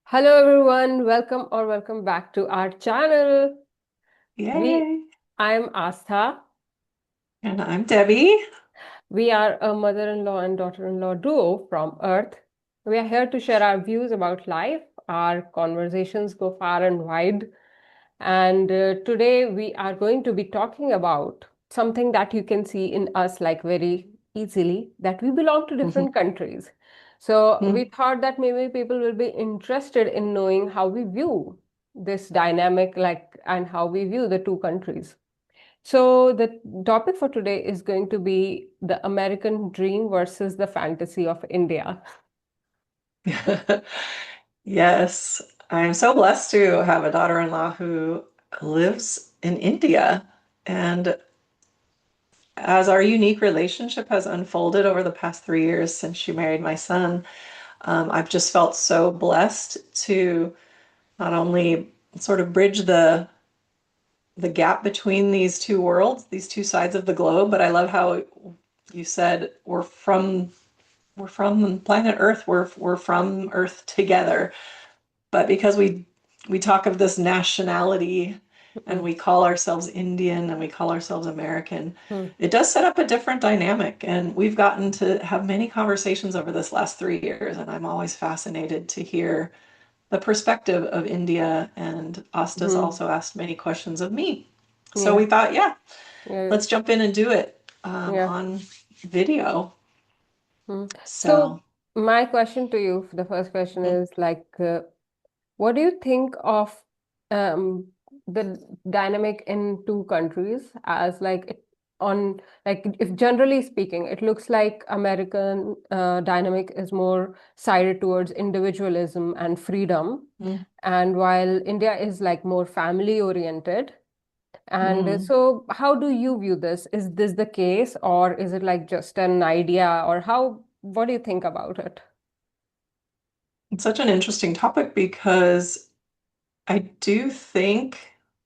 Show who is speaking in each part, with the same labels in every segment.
Speaker 1: Hello everyone, welcome back to our channel. We
Speaker 2: Yay.
Speaker 1: I'm Astha.
Speaker 2: And I'm Debbie.
Speaker 1: We are a mother-in-law and daughter-in-law duo from Earth. We are here to share our views about life. Our conversations go far and wide. And today we are going to be talking about something that you can see in us like very easily, that we belong to
Speaker 2: Mhm.
Speaker 1: different countries. So we
Speaker 2: Mhm.
Speaker 1: thought that maybe people will be interested in knowing how we view this dynamic, like, and how we view the two countries. So the topic for today is going to be the American dream versus the fantasy of India.
Speaker 2: Yes, I'm so blessed to have a daughter-in-law who lives in India. And as our unique relationship has unfolded over the past 3 years since she married my son, I've just felt so blessed to not only sort of bridge the gap between these two worlds, these two sides of the globe, but I love how you said we're from planet Earth. We're from Earth together. But because we talk of this nationality and
Speaker 1: Mm,
Speaker 2: we call ourselves Indian and we call ourselves American,
Speaker 1: mm,
Speaker 2: it does set up a different dynamic. And we've gotten to have many conversations over this last 3 years, and I'm always fascinated to hear the perspective of India. And Asta's
Speaker 1: mm.
Speaker 2: also asked many questions of me. So
Speaker 1: Yeah,
Speaker 2: we thought, yeah,
Speaker 1: yeah,
Speaker 2: let's jump in and do it
Speaker 1: yeah.
Speaker 2: on video.
Speaker 1: So
Speaker 2: So.
Speaker 1: my question to you, the first question
Speaker 2: Mhm.
Speaker 1: is like, what do you think of the dynamic in two countries as like on like if generally speaking, it looks like American dynamic is more sided towards individualism and freedom, and while India is like more family oriented. And
Speaker 2: Mm.
Speaker 1: so, how do you view this? Is this the case, or is it like just an idea, or how? What do you think about it?
Speaker 2: It's such an interesting topic because I do think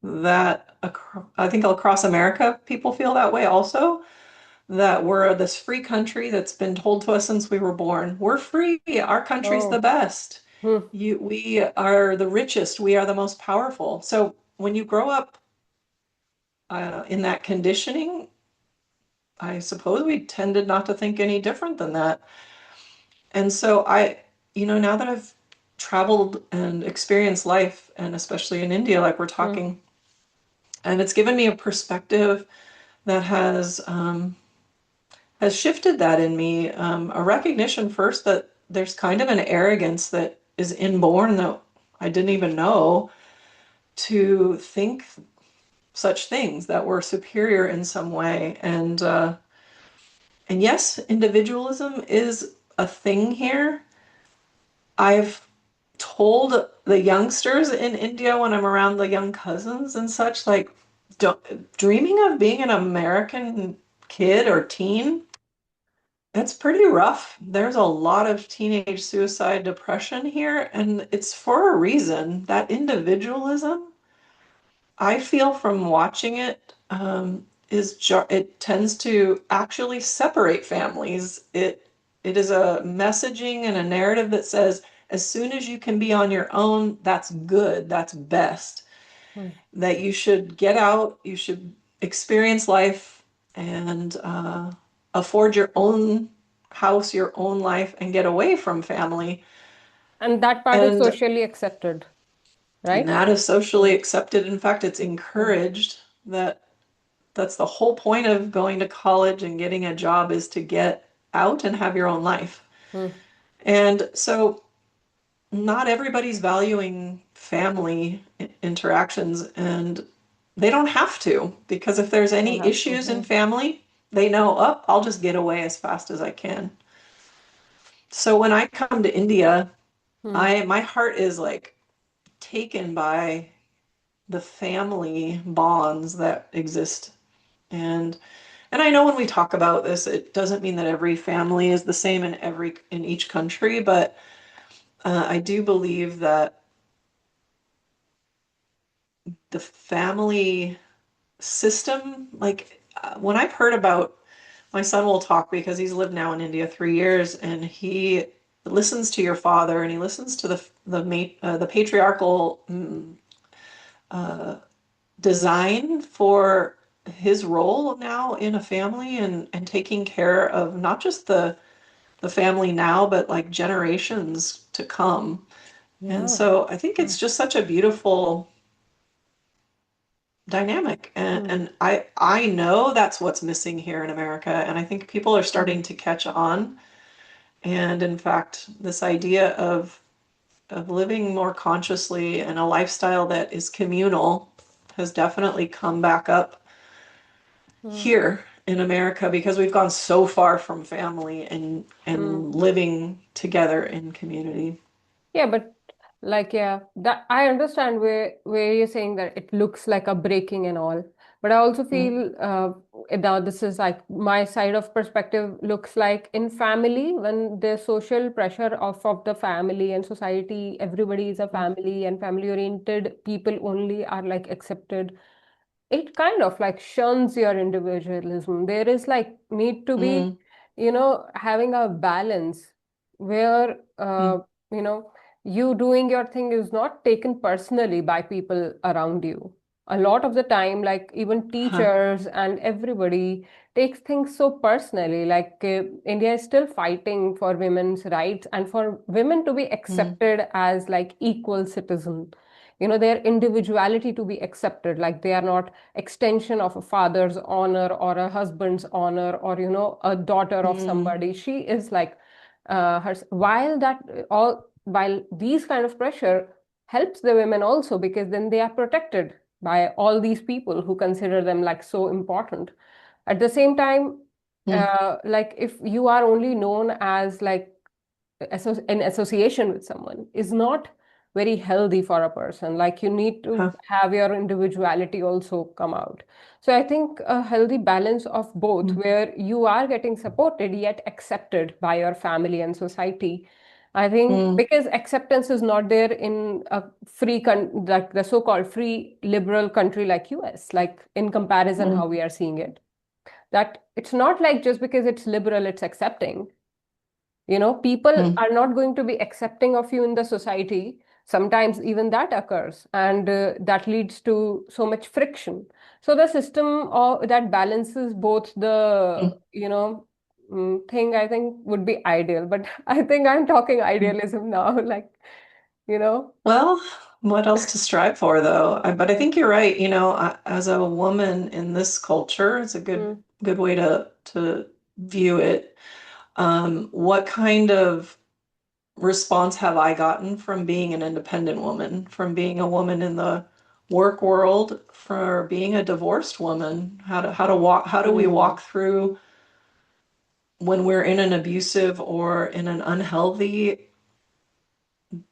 Speaker 2: that I think across America, people feel that way also, that we're this free country that's been told to us since we were born. We're free. Our country's the
Speaker 1: Oh,
Speaker 2: best.
Speaker 1: hmm,
Speaker 2: We are the richest. We are the most powerful. So when you grow up in that conditioning, I suppose we tended not to think any different than that. And so now that I've traveled and experienced life, and especially in India, like we're
Speaker 1: hmm,
Speaker 2: talking, and it's given me a perspective that has shifted that in me. A recognition first that there's kind of an arrogance that is inborn that I didn't even know, to think such things that we're superior in some way. And yes, individualism is a thing here. I've told the youngsters in India when I'm around the young cousins and such, like, dreaming of being an American kid or teen, it's pretty rough. There's a lot of teenage suicide depression here, and it's for a reason. That individualism, I feel from watching it, it tends to actually separate families. It is a messaging and a narrative that says as soon as you can be on your own, that's good, that's best.
Speaker 1: hmm.
Speaker 2: That you should get out, you should experience life and afford your own house, your own life, and get away from family.
Speaker 1: And that part is
Speaker 2: And
Speaker 1: socially accepted,
Speaker 2: and
Speaker 1: right?
Speaker 2: that is
Speaker 1: Hmm,
Speaker 2: socially accepted. In fact, it's
Speaker 1: hmm,
Speaker 2: encouraged. That's the whole point of going to college and getting a job, is to get out and have your own life.
Speaker 1: hmm.
Speaker 2: And so not everybody's valuing family interactions, and they don't have to, because if there's
Speaker 1: Don't
Speaker 2: any
Speaker 1: have to.
Speaker 2: issues in family, they know, oh, I'll just get away as fast as I can. So when I come to India,
Speaker 1: Hmm,
Speaker 2: I my heart is like taken by the family bonds that exist. And I know when we talk about this, it doesn't mean that every family is the same in each country, but I do believe that the family system, like when I've heard about, my son will talk because he's lived now in India 3 years, and he listens to your father and he listens to the patriarchal design for his role now in a family and taking care of not just the family now, but like generations to come. And
Speaker 1: Yeah.
Speaker 2: so I think
Speaker 1: Mm,
Speaker 2: it's just such a beautiful dynamic. And,
Speaker 1: mm,
Speaker 2: and I know that's what's missing here in America. And I think people are
Speaker 1: mm,
Speaker 2: starting to catch on. And in fact, this idea of living more consciously and a lifestyle that is communal has definitely come back up
Speaker 1: mm,
Speaker 2: here in America because we've gone so far from family
Speaker 1: mm.
Speaker 2: and living together in community.
Speaker 1: Yeah, but like yeah, that I understand where you're saying that it looks like a breaking and all, but I also
Speaker 2: Mm,
Speaker 1: feel now this is like my side of perspective looks like in family when the social pressure of the family and society, everybody is a
Speaker 2: mm,
Speaker 1: family and family oriented people only are like accepted. It kind of like shuns your individualism. There is like need to be,
Speaker 2: mm,
Speaker 1: having a balance where,
Speaker 2: mm,
Speaker 1: you know, you doing your thing is not taken personally by people around you. A lot of the time, like even
Speaker 2: huh,
Speaker 1: teachers and everybody takes things so personally. Like India is still fighting for women's rights and for women to be
Speaker 2: mm,
Speaker 1: accepted as like equal citizen, their individuality to be accepted, like they are not extension of a father's honor or a husband's honor or a daughter of
Speaker 2: mm,
Speaker 1: somebody. She is like her, while these kind of pressure helps the women also because then they are protected by all these people who consider them like so important. At the same time,
Speaker 2: mm,
Speaker 1: like if you are only known as like in association with someone is not very healthy for a person. Like you need to
Speaker 2: huh,
Speaker 1: have your individuality also come out. So I think a healthy balance of both
Speaker 2: mm,
Speaker 1: where you are getting supported yet accepted by your family and society. I think
Speaker 2: mm,
Speaker 1: because acceptance is not there in a like the so-called free liberal country like US, like in comparison
Speaker 2: mm,
Speaker 1: how we are seeing it, that it's not like just because it's liberal, it's accepting. People
Speaker 2: mm,
Speaker 1: are not going to be accepting of you in the society. Sometimes even that occurs, and that leads to so much friction. So the system that balances both the,
Speaker 2: mm,
Speaker 1: thing, I think would be ideal. But I think I'm talking
Speaker 2: mm.
Speaker 1: idealism now, like, you know.
Speaker 2: Well, what else to strive for, though? But I
Speaker 1: Mm,
Speaker 2: think you're right. As a woman in this culture, it's a
Speaker 1: mm,
Speaker 2: good way to view it. What kind of response have I gotten from being an independent woman, from being a woman in the work world, for being a divorced woman? How do we
Speaker 1: mm,
Speaker 2: walk through when we're in an abusive or in an unhealthy,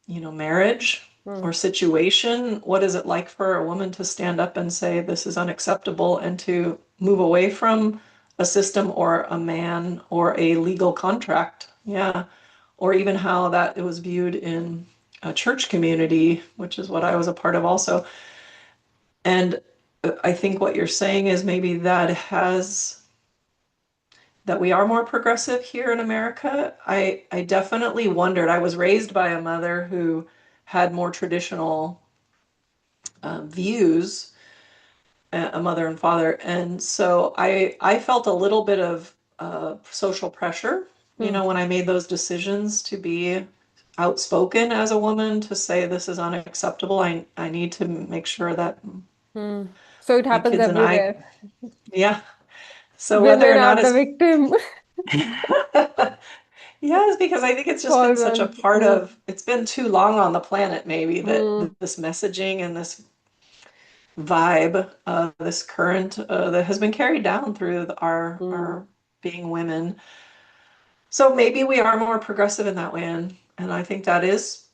Speaker 2: marriage or
Speaker 1: mm,
Speaker 2: situation? What is it like for a woman to stand up and say this is unacceptable and to move away from a system or a man or a legal contract? Yeah. Or even how that it was viewed in a church community, which is what I was a part of also. And I think what you're saying is maybe that we are more progressive here in America. I definitely wondered. I was raised by a mother who had more traditional views, a mother and father, and so I felt a little bit of social pressure,
Speaker 1: mm,
Speaker 2: when I made those decisions to be outspoken as a woman to say this is unacceptable. I need to make sure that
Speaker 1: mm. So it
Speaker 2: my
Speaker 1: happens
Speaker 2: kids and I,
Speaker 1: everywhere.
Speaker 2: yeah. So whether
Speaker 1: Women
Speaker 2: or not
Speaker 1: are the
Speaker 2: it's
Speaker 1: victim.
Speaker 2: yes, because I think it's just been
Speaker 1: False
Speaker 2: such a
Speaker 1: ones.
Speaker 2: part
Speaker 1: Mm,
Speaker 2: of, it's been too long on the planet maybe that
Speaker 1: mm,
Speaker 2: this messaging and this vibe, this current that has been carried down through
Speaker 1: mm,
Speaker 2: our being women. So maybe we are more progressive in that way, and I think that is,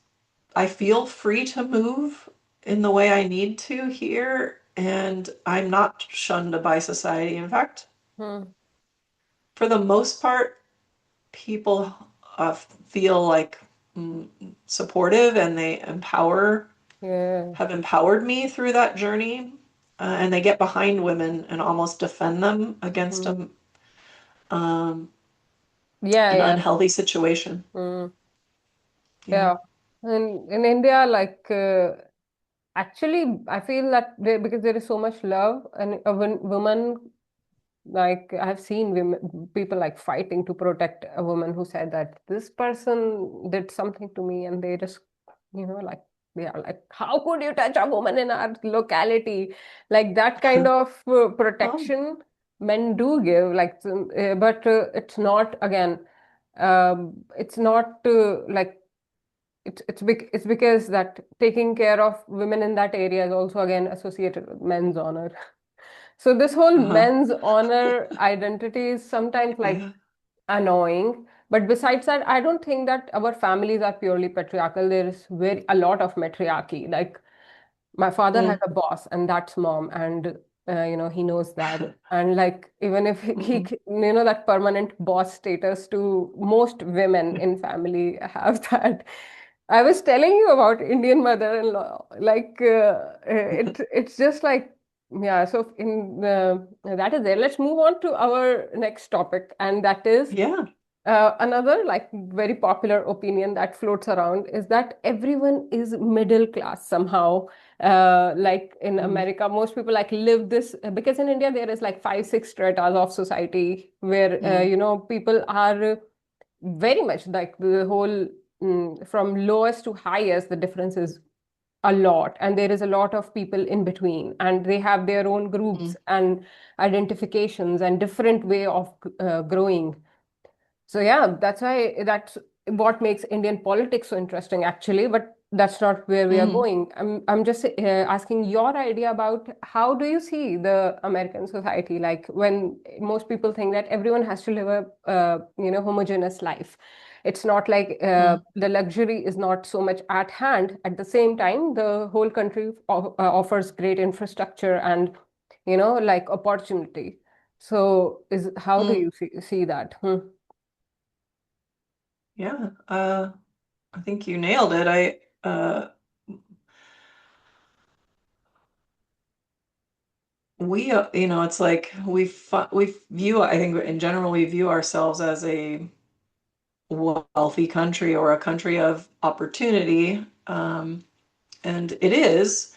Speaker 2: I feel free to move in the way I need to here, and I'm not shunned by society. In fact,
Speaker 1: mm.
Speaker 2: for the most part, people feel like mm, supportive and they
Speaker 1: Yeah.
Speaker 2: have empowered me through that journey. And they get behind women and almost defend them against
Speaker 1: Mm. Yeah,
Speaker 2: an
Speaker 1: yeah.
Speaker 2: unhealthy situation.
Speaker 1: Mm.
Speaker 2: Yeah.
Speaker 1: Yeah. And in India, like, actually, I feel that because there is so much love, and a woman, like, I've seen women, people like fighting to protect a woman who said that this person did something to me, and they just, like, they are like, how could you touch a woman in our locality? Like that kind of
Speaker 2: Oh.
Speaker 1: protection men do give, like, but it's not, again, it's not like it's because that taking care of women in that area is also again associated with men's honor. So this whole
Speaker 2: Uh-huh.
Speaker 1: men's honor identity is sometimes like
Speaker 2: Yeah.
Speaker 1: annoying. But besides that, I don't think that our families are purely patriarchal. There is very a lot of matriarchy. Like my father has
Speaker 2: Mm.
Speaker 1: a boss, and that's mom, and he knows that. And like even if he,
Speaker 2: Mm-hmm.
Speaker 1: that permanent boss status to most women in family have that. I was telling you about Indian mother-in-law. Like it's just like, yeah. So in that is there. Let's move on to our next topic, and that is
Speaker 2: Yeah.
Speaker 1: another like very popular opinion that floats around is that everyone is middle class somehow. Like in
Speaker 2: Mm.
Speaker 1: America, most people like live this because in India there is like five, six stratas of society where
Speaker 2: Mm.
Speaker 1: people are very much like the whole from lowest to highest, the difference is a lot, and there is a lot of people in between, and they have their own groups
Speaker 2: Mm.
Speaker 1: and identifications and different way of growing. So yeah, that's what makes Indian politics so interesting actually, but that's not where we are
Speaker 2: Mm.
Speaker 1: going. I'm just asking your idea about how do you see the American society, like when most people think that everyone has to live a homogeneous life. It's not like
Speaker 2: Mm.
Speaker 1: the luxury is not so much at hand. At the same time, the whole country offers great infrastructure and like opportunity. So is how do
Speaker 2: Mm.
Speaker 1: you see that?
Speaker 2: Yeah. I think you nailed it. It's like we view, I think in general, we view ourselves as a wealthy country or a country of opportunity. And it is,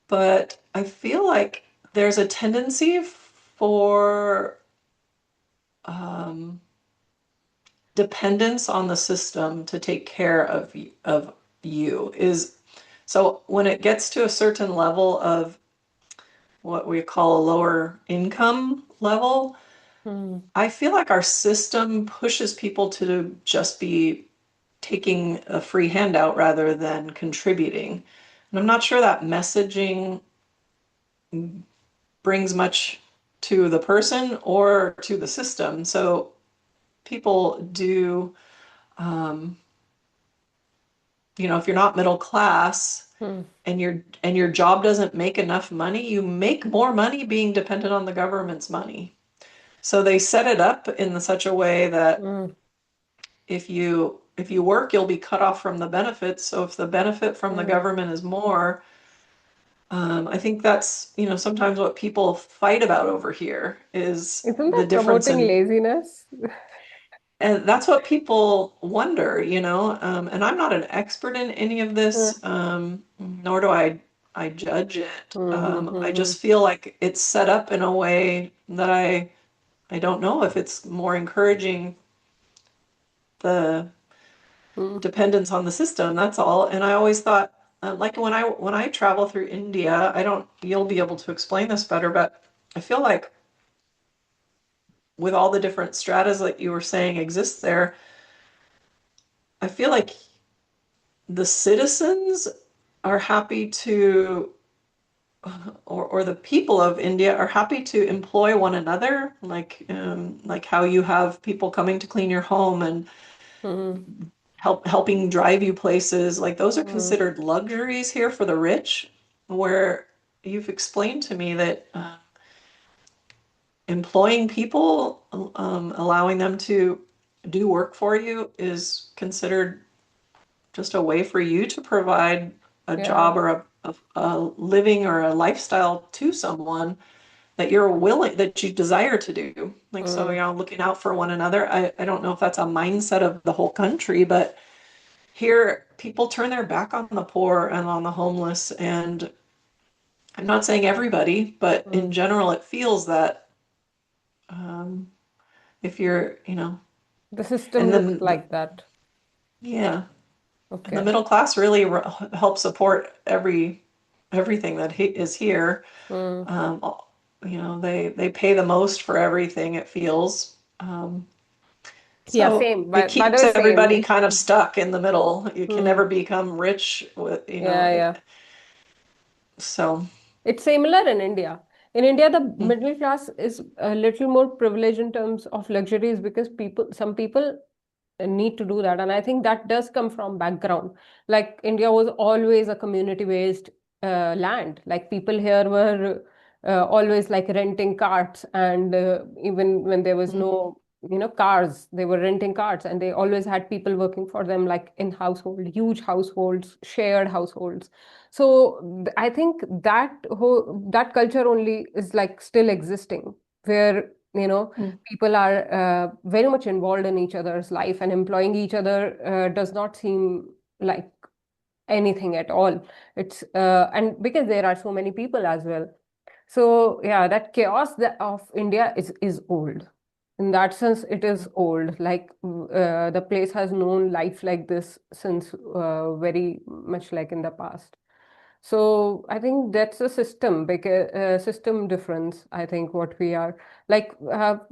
Speaker 2: but I feel like there's a tendency for um, dependence on the system to take care of you is so when it gets to a certain level of what we call a lower income level,
Speaker 1: Hmm.
Speaker 2: I feel like our system pushes people to just be taking a free handout rather than contributing. And I'm not sure that messaging brings much to the person or to the system. So people do, um, if you're not middle class
Speaker 1: Hmm.
Speaker 2: and your job doesn't make enough money, you make more money being dependent on the government's money. So they set it up in such a way that
Speaker 1: Hmm.
Speaker 2: if you work, you'll be cut off from the benefits. So if the benefit from the
Speaker 1: Hmm.
Speaker 2: government is more, I think that's, sometimes what people fight about over here is
Speaker 1: Isn't
Speaker 2: the
Speaker 1: that
Speaker 2: difference
Speaker 1: promoting
Speaker 2: in,
Speaker 1: laziness?
Speaker 2: and that's what people wonder. And I'm not an expert in any of
Speaker 1: Hmm.
Speaker 2: this, nor do I judge it.
Speaker 1: Hmm.
Speaker 2: I
Speaker 1: Hmm.
Speaker 2: just feel like it's set up in a way that I don't know if it's more encouraging the
Speaker 1: Hmm.
Speaker 2: dependence on the system. That's all. And I always thought, like when I travel through India, I don't. You'll be able to explain this better, but I feel like with all the different stratas that you were saying exist there, I feel like the citizens are happy to, or the people of India are happy to employ one another, like how you have people coming to clean your home and
Speaker 1: Hmm.
Speaker 2: helping drive you places. Like those are
Speaker 1: Hmm.
Speaker 2: considered luxuries here for the rich, where you've explained to me that employing people, allowing them to do work for you is considered just a way for you to provide a
Speaker 1: Yeah.
Speaker 2: job or a living or a lifestyle to someone that you desire to do. Like, so,
Speaker 1: Hmm.
Speaker 2: looking out for one another. I don't know if that's a mindset of the whole country, but here people turn their back on the poor and on the homeless, and I'm not saying everybody, but in
Speaker 1: Mm.
Speaker 2: general, it feels that um, if you're,
Speaker 1: The system
Speaker 2: and
Speaker 1: looks
Speaker 2: then,
Speaker 1: like that.
Speaker 2: yeah, and the
Speaker 1: Okay.
Speaker 2: middle class really help support everything that is here.
Speaker 1: Mm.
Speaker 2: Um, they pay the most for everything, it feels.
Speaker 1: Yeah,
Speaker 2: So
Speaker 1: same.
Speaker 2: it
Speaker 1: By the
Speaker 2: keeps
Speaker 1: way, same.
Speaker 2: everybody kind of stuck in the middle. You can never
Speaker 1: Mm.
Speaker 2: become rich with,
Speaker 1: Yeah, yeah.
Speaker 2: so.
Speaker 1: It's similar in India. In India, the
Speaker 2: Mm,
Speaker 1: middle class is a little more privileged in terms of luxuries because some people need to do that. And I think that does come from background. Like India was always a community-based land. Like people here were always like renting carts, and even when there was
Speaker 2: mm,
Speaker 1: no, cars, they were renting carts, and they always had people working for them, like in household, huge households, shared households. So I think that culture only is like still existing, where
Speaker 2: mm,
Speaker 1: people are very much involved in each other's life, and employing each other does not seem like anything at all. It's and because there are so many people as well. So yeah, that chaos of India is old. In that sense, it is old. Like the place has known life like this since very much like in the past. So I think that's a system, because system difference. I think what we are like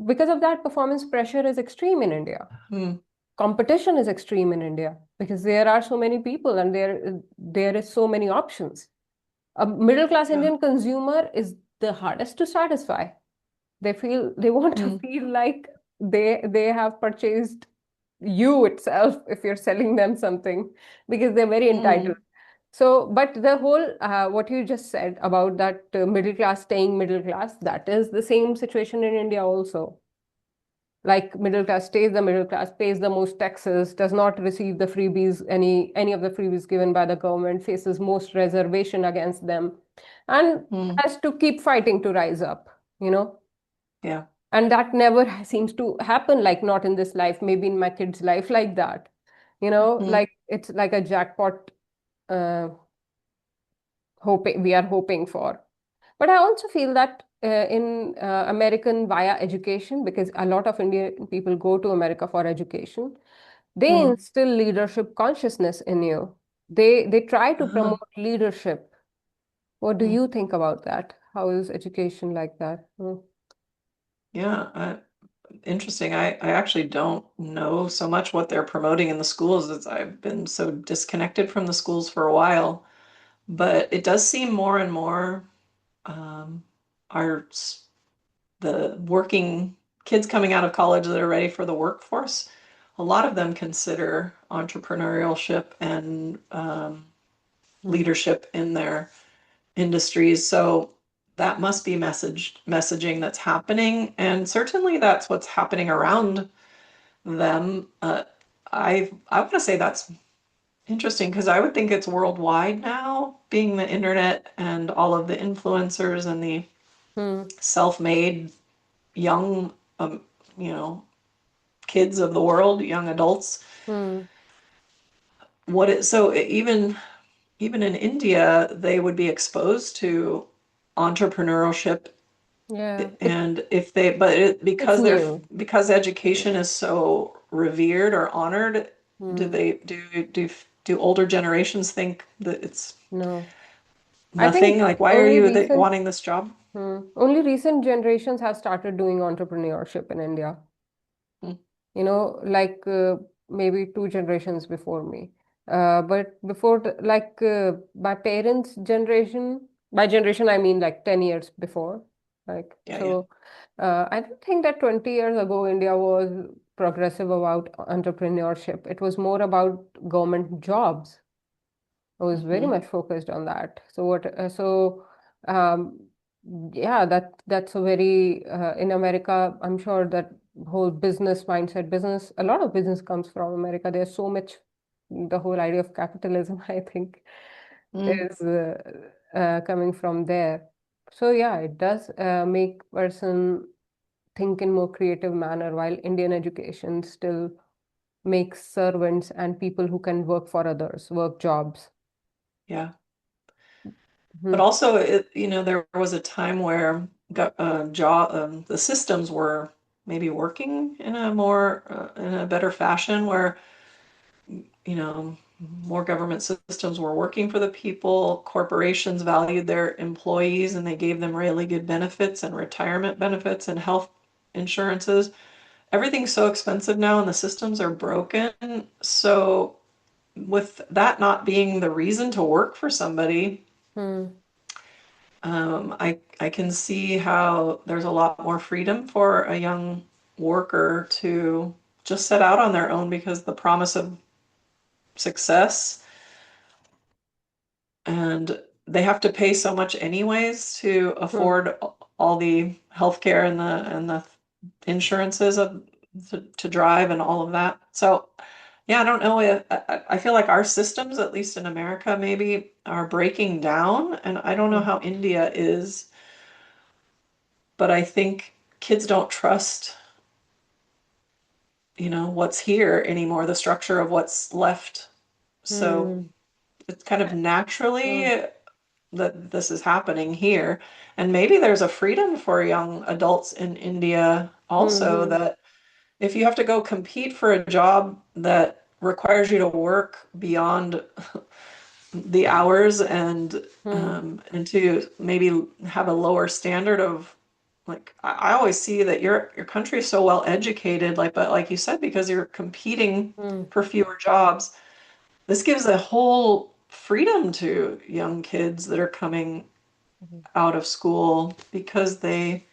Speaker 1: because of that, performance pressure is extreme in India.
Speaker 2: mm,
Speaker 1: Competition is extreme in India because there are so many people, and there is so many options. A middle class
Speaker 2: yeah.
Speaker 1: Indian consumer is the hardest to satisfy. They want to
Speaker 2: Mm,
Speaker 1: feel like they have purchased you itself if you're selling them something, because they're very entitled.
Speaker 2: mm,
Speaker 1: So, but the whole what you just said about that middle class staying middle class, that is the same situation in India also. Like middle class stays the middle class, pays the most taxes, does not receive the freebies, any of the freebies given by the government, faces most reservation against them, and
Speaker 2: mm,
Speaker 1: has to keep fighting to rise up, you know.
Speaker 2: yeah.
Speaker 1: And that never seems to happen, like not in this life, maybe in my kid's life, like that,
Speaker 2: Mm,
Speaker 1: like it's like a jackpot, uh, hoping we are hoping for. But I also feel that in American via education, because a lot of Indian people go to America for education, they
Speaker 2: mm,
Speaker 1: instill leadership consciousness in you. They try to
Speaker 2: uh-huh,
Speaker 1: promote leadership. What do
Speaker 2: mm.
Speaker 1: you think about that? How is education like that?
Speaker 2: Yeah, interesting. I actually don't know so much what they're promoting in the schools, as I've been so disconnected from the schools for a while. But it does seem more and more um, our the working kids coming out of college that are ready for the workforce. A lot of them consider entrepreneurship and
Speaker 1: Mm,
Speaker 2: leadership in their industries. So that must be messaging that's happening, and certainly that's what's happening around them. I want to say that's interesting because I would think it's worldwide now, being the internet and all of the influencers and the
Speaker 1: mm,
Speaker 2: self-made young, you know, kids of the world, young adults.
Speaker 1: mm.
Speaker 2: So even in India, they would be exposed to entrepreneurship.
Speaker 1: Yeah,
Speaker 2: And if they, but
Speaker 1: it's new.
Speaker 2: because education is so revered or honored, do
Speaker 1: Mm,
Speaker 2: they do older generations think that it's
Speaker 1: no, I think
Speaker 2: nothing? Like, why are
Speaker 1: only
Speaker 2: you
Speaker 1: recent
Speaker 2: wanting this job?
Speaker 1: only recent generations have started doing entrepreneurship in India.
Speaker 2: Mm,
Speaker 1: Like maybe two generations before me. But before, like my parents' generation, by generation I mean like 10 years before. Like,
Speaker 2: yeah, yeah.
Speaker 1: so I don't think that 20 years ago India was progressive about entrepreneurship. It was more about government jobs. I was very
Speaker 2: Hmm.
Speaker 1: much focused on that. Um, yeah, that's a very in America. I'm sure that whole business mindset, a lot of business comes from America. There's so much, the whole idea of capitalism, I think,
Speaker 2: Mm,
Speaker 1: is coming from there. So yeah, it does make person think in more creative manner, while Indian education still makes servants and people who can work for others, work jobs.
Speaker 2: Yeah. But
Speaker 1: Hmm.
Speaker 2: also, there was a time where the systems were maybe working in a better fashion, where, you know, more government systems were working for the people. Corporations valued their employees and they gave them really good benefits and retirement benefits and health insurances. Everything's so expensive now and the systems are broken. So, with that not being the reason to work for somebody,
Speaker 1: Hmm.
Speaker 2: I can see how there's a lot more freedom for a young worker to just set out on their own because the promise of success, and they have to pay so much anyways to
Speaker 1: Hmm.
Speaker 2: afford all the healthcare and the insurances to drive and all of that. So yeah, I don't know. I feel like our systems, at least in America, maybe are breaking down, and I don't know
Speaker 1: Hmm.
Speaker 2: how India is, but I think kids don't trust, what's here anymore, the structure of what's left. So
Speaker 1: Hmm.
Speaker 2: it's kind of
Speaker 1: Hmm.
Speaker 2: naturally that this is happening here. And maybe there's a freedom for young adults in India also,
Speaker 1: Hmm.
Speaker 2: that if you have to go compete for a job that requires you to work beyond the hours
Speaker 1: Hmm.
Speaker 2: and to maybe have a lower standard of, like, I always see that your country is so well educated, like, but like you said, because you're competing
Speaker 1: Hmm.
Speaker 2: for fewer jobs, this gives a whole freedom to young kids that are coming
Speaker 1: Hmm.
Speaker 2: out of school because they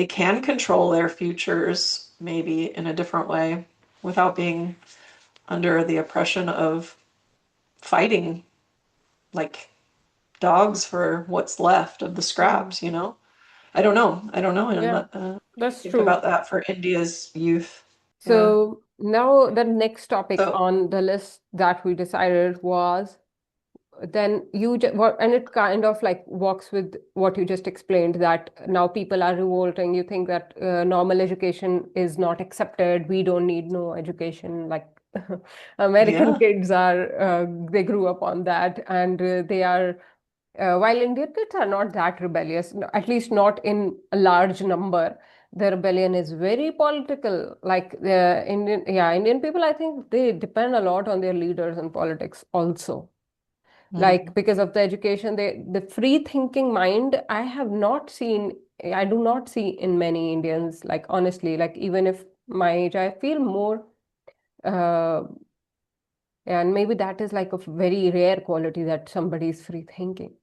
Speaker 2: can control their futures maybe in a different way without being under the oppression of fighting like dogs for what's left of the
Speaker 1: Hmm.
Speaker 2: scraps. I don't know. And
Speaker 1: Yeah,
Speaker 2: what do you
Speaker 1: that's
Speaker 2: think about
Speaker 1: true.
Speaker 2: that for India's youth? Yeah.
Speaker 1: So now the next topic
Speaker 2: So,
Speaker 1: on the list that we decided was then what, and it kind of like walks with what you just explained, that now people are revolting. You think that normal education is not accepted. We don't need no education. Like American
Speaker 2: yeah.
Speaker 1: kids are, they grew up on that, and they are. While Indian kids are not that rebellious, at least not in a large number, the rebellion is very political. Like the Indian people, I think they depend a lot on their leaders in politics also. Like
Speaker 2: Mm.
Speaker 1: because of the education, the free thinking mind, I do not see in many Indians. Like honestly, like even if my age, I feel more. Uh, and maybe that is like a very rare quality, that somebody is free thinking.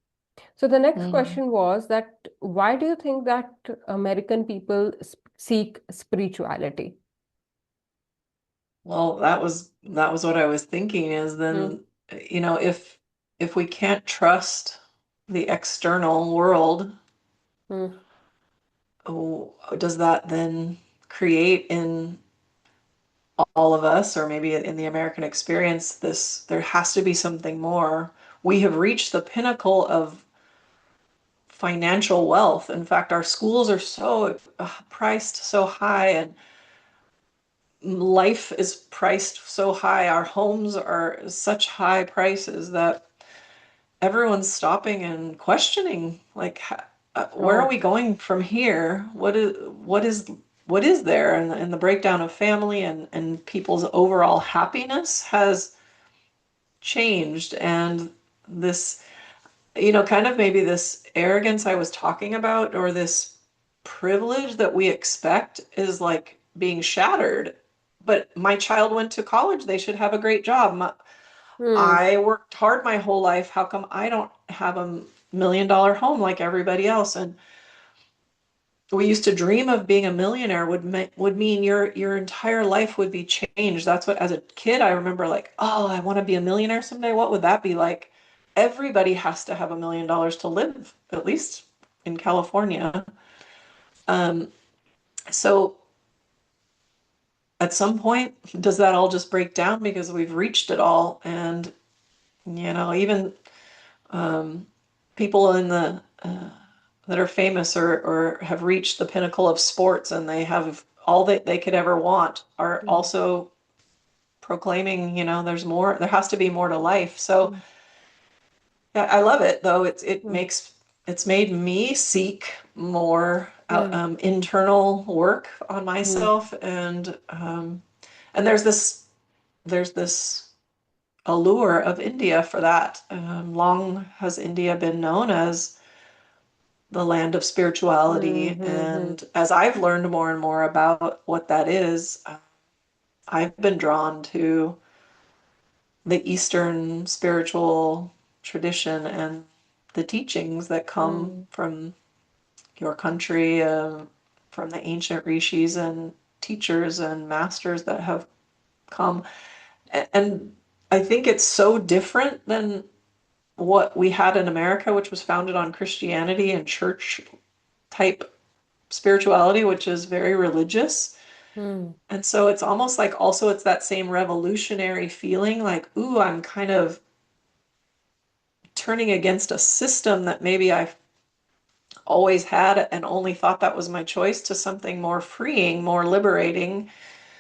Speaker 1: So the next
Speaker 2: Mm.
Speaker 1: question was that why do you think that American people seek spirituality?
Speaker 2: Well, that was what I was thinking, is
Speaker 1: Hmm.
Speaker 2: then, if we can't trust the external world,
Speaker 1: Hmm.
Speaker 2: oh, does that then create in all of us, or maybe in the American experience, this there has to be something more. We have reached the pinnacle of financial wealth. In fact, our schools are so priced so high, and life is priced so high. Our homes are such high prices that everyone's stopping and questioning, like, where are
Speaker 1: Oh.
Speaker 2: we going from here? What is there? And the breakdown of family and people's overall happiness has changed. And this, kind of maybe this arrogance I was talking about, or this privilege that we expect, is like being shattered. But my child went to college, they should have a great job.
Speaker 1: Hmm.
Speaker 2: I worked hard my whole life. How come I don't have a $1 million home like everybody else? And we used to dream of being a millionaire would mean your entire life would be changed. That's what, as a kid, I remember, like, oh, I want to be a millionaire someday. What would that be like? Everybody has to have $1 million to live, at least in California. Um, so at some point, does that all just break down because we've reached it all? And even um, people in the that are famous, or have reached the pinnacle of sports, and they have all that they could ever want, are
Speaker 1: Hmm.
Speaker 2: also proclaiming, there's more, there has to be more to life. So
Speaker 1: mm,
Speaker 2: yeah, I love it though.
Speaker 1: mm,
Speaker 2: It's made me seek more
Speaker 1: mm,
Speaker 2: internal work on
Speaker 1: mm,
Speaker 2: myself, and there's this allure of India for that. Long has India been known as the land of spirituality,
Speaker 1: mm, mm,
Speaker 2: and as I've learned more and more about what that is, I've been drawn to the Eastern spiritual tradition and the teachings that come
Speaker 1: mm,
Speaker 2: from your country, from the ancient rishis and teachers and masters that have come. And I think it's so different than what we had in America, which was founded on Christianity and church type spirituality, which is very religious.
Speaker 1: mm,
Speaker 2: And so it's almost like also it's that same revolutionary feeling like, ooh, I'm kind of turning against a system that maybe I've always had and only thought that was my choice to something more freeing, more liberating,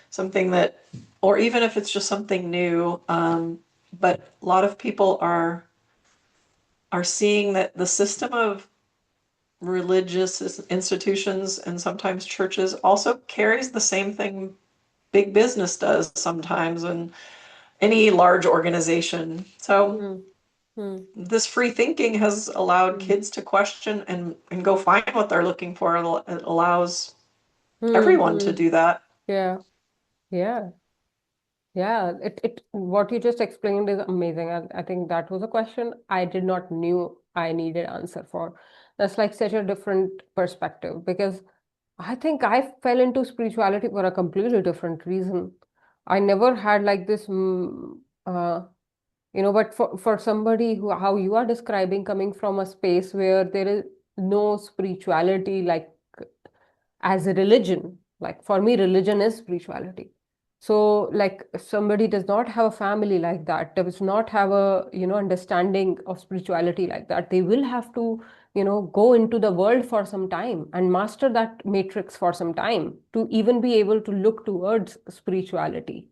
Speaker 2: something that, or even if it's just something new. But a lot of people are seeing that the system of religious institutions and sometimes churches also carries the same thing big business does sometimes and any large organization. So
Speaker 1: mm, mm,
Speaker 2: this free thinking has allowed
Speaker 1: mm,
Speaker 2: kids to question and go find what they're looking for. It allows
Speaker 1: mm,
Speaker 2: everyone to
Speaker 1: mm.
Speaker 2: do that.
Speaker 1: Yeah, yeah. Yeah, what you just explained is amazing. I think that was a question I did not knew I needed answer for. That's like such a different perspective because I think I fell into spirituality for a completely different reason. I never had like this, but for somebody who, how you are describing, coming from a space where there is no spirituality, like as a religion. Like for me, religion is spirituality. So, like, if somebody does not have a family like that, does not have a, understanding of spirituality like that, they will have to, go into the world for some time and master that matrix for some time to even be able to look towards spirituality,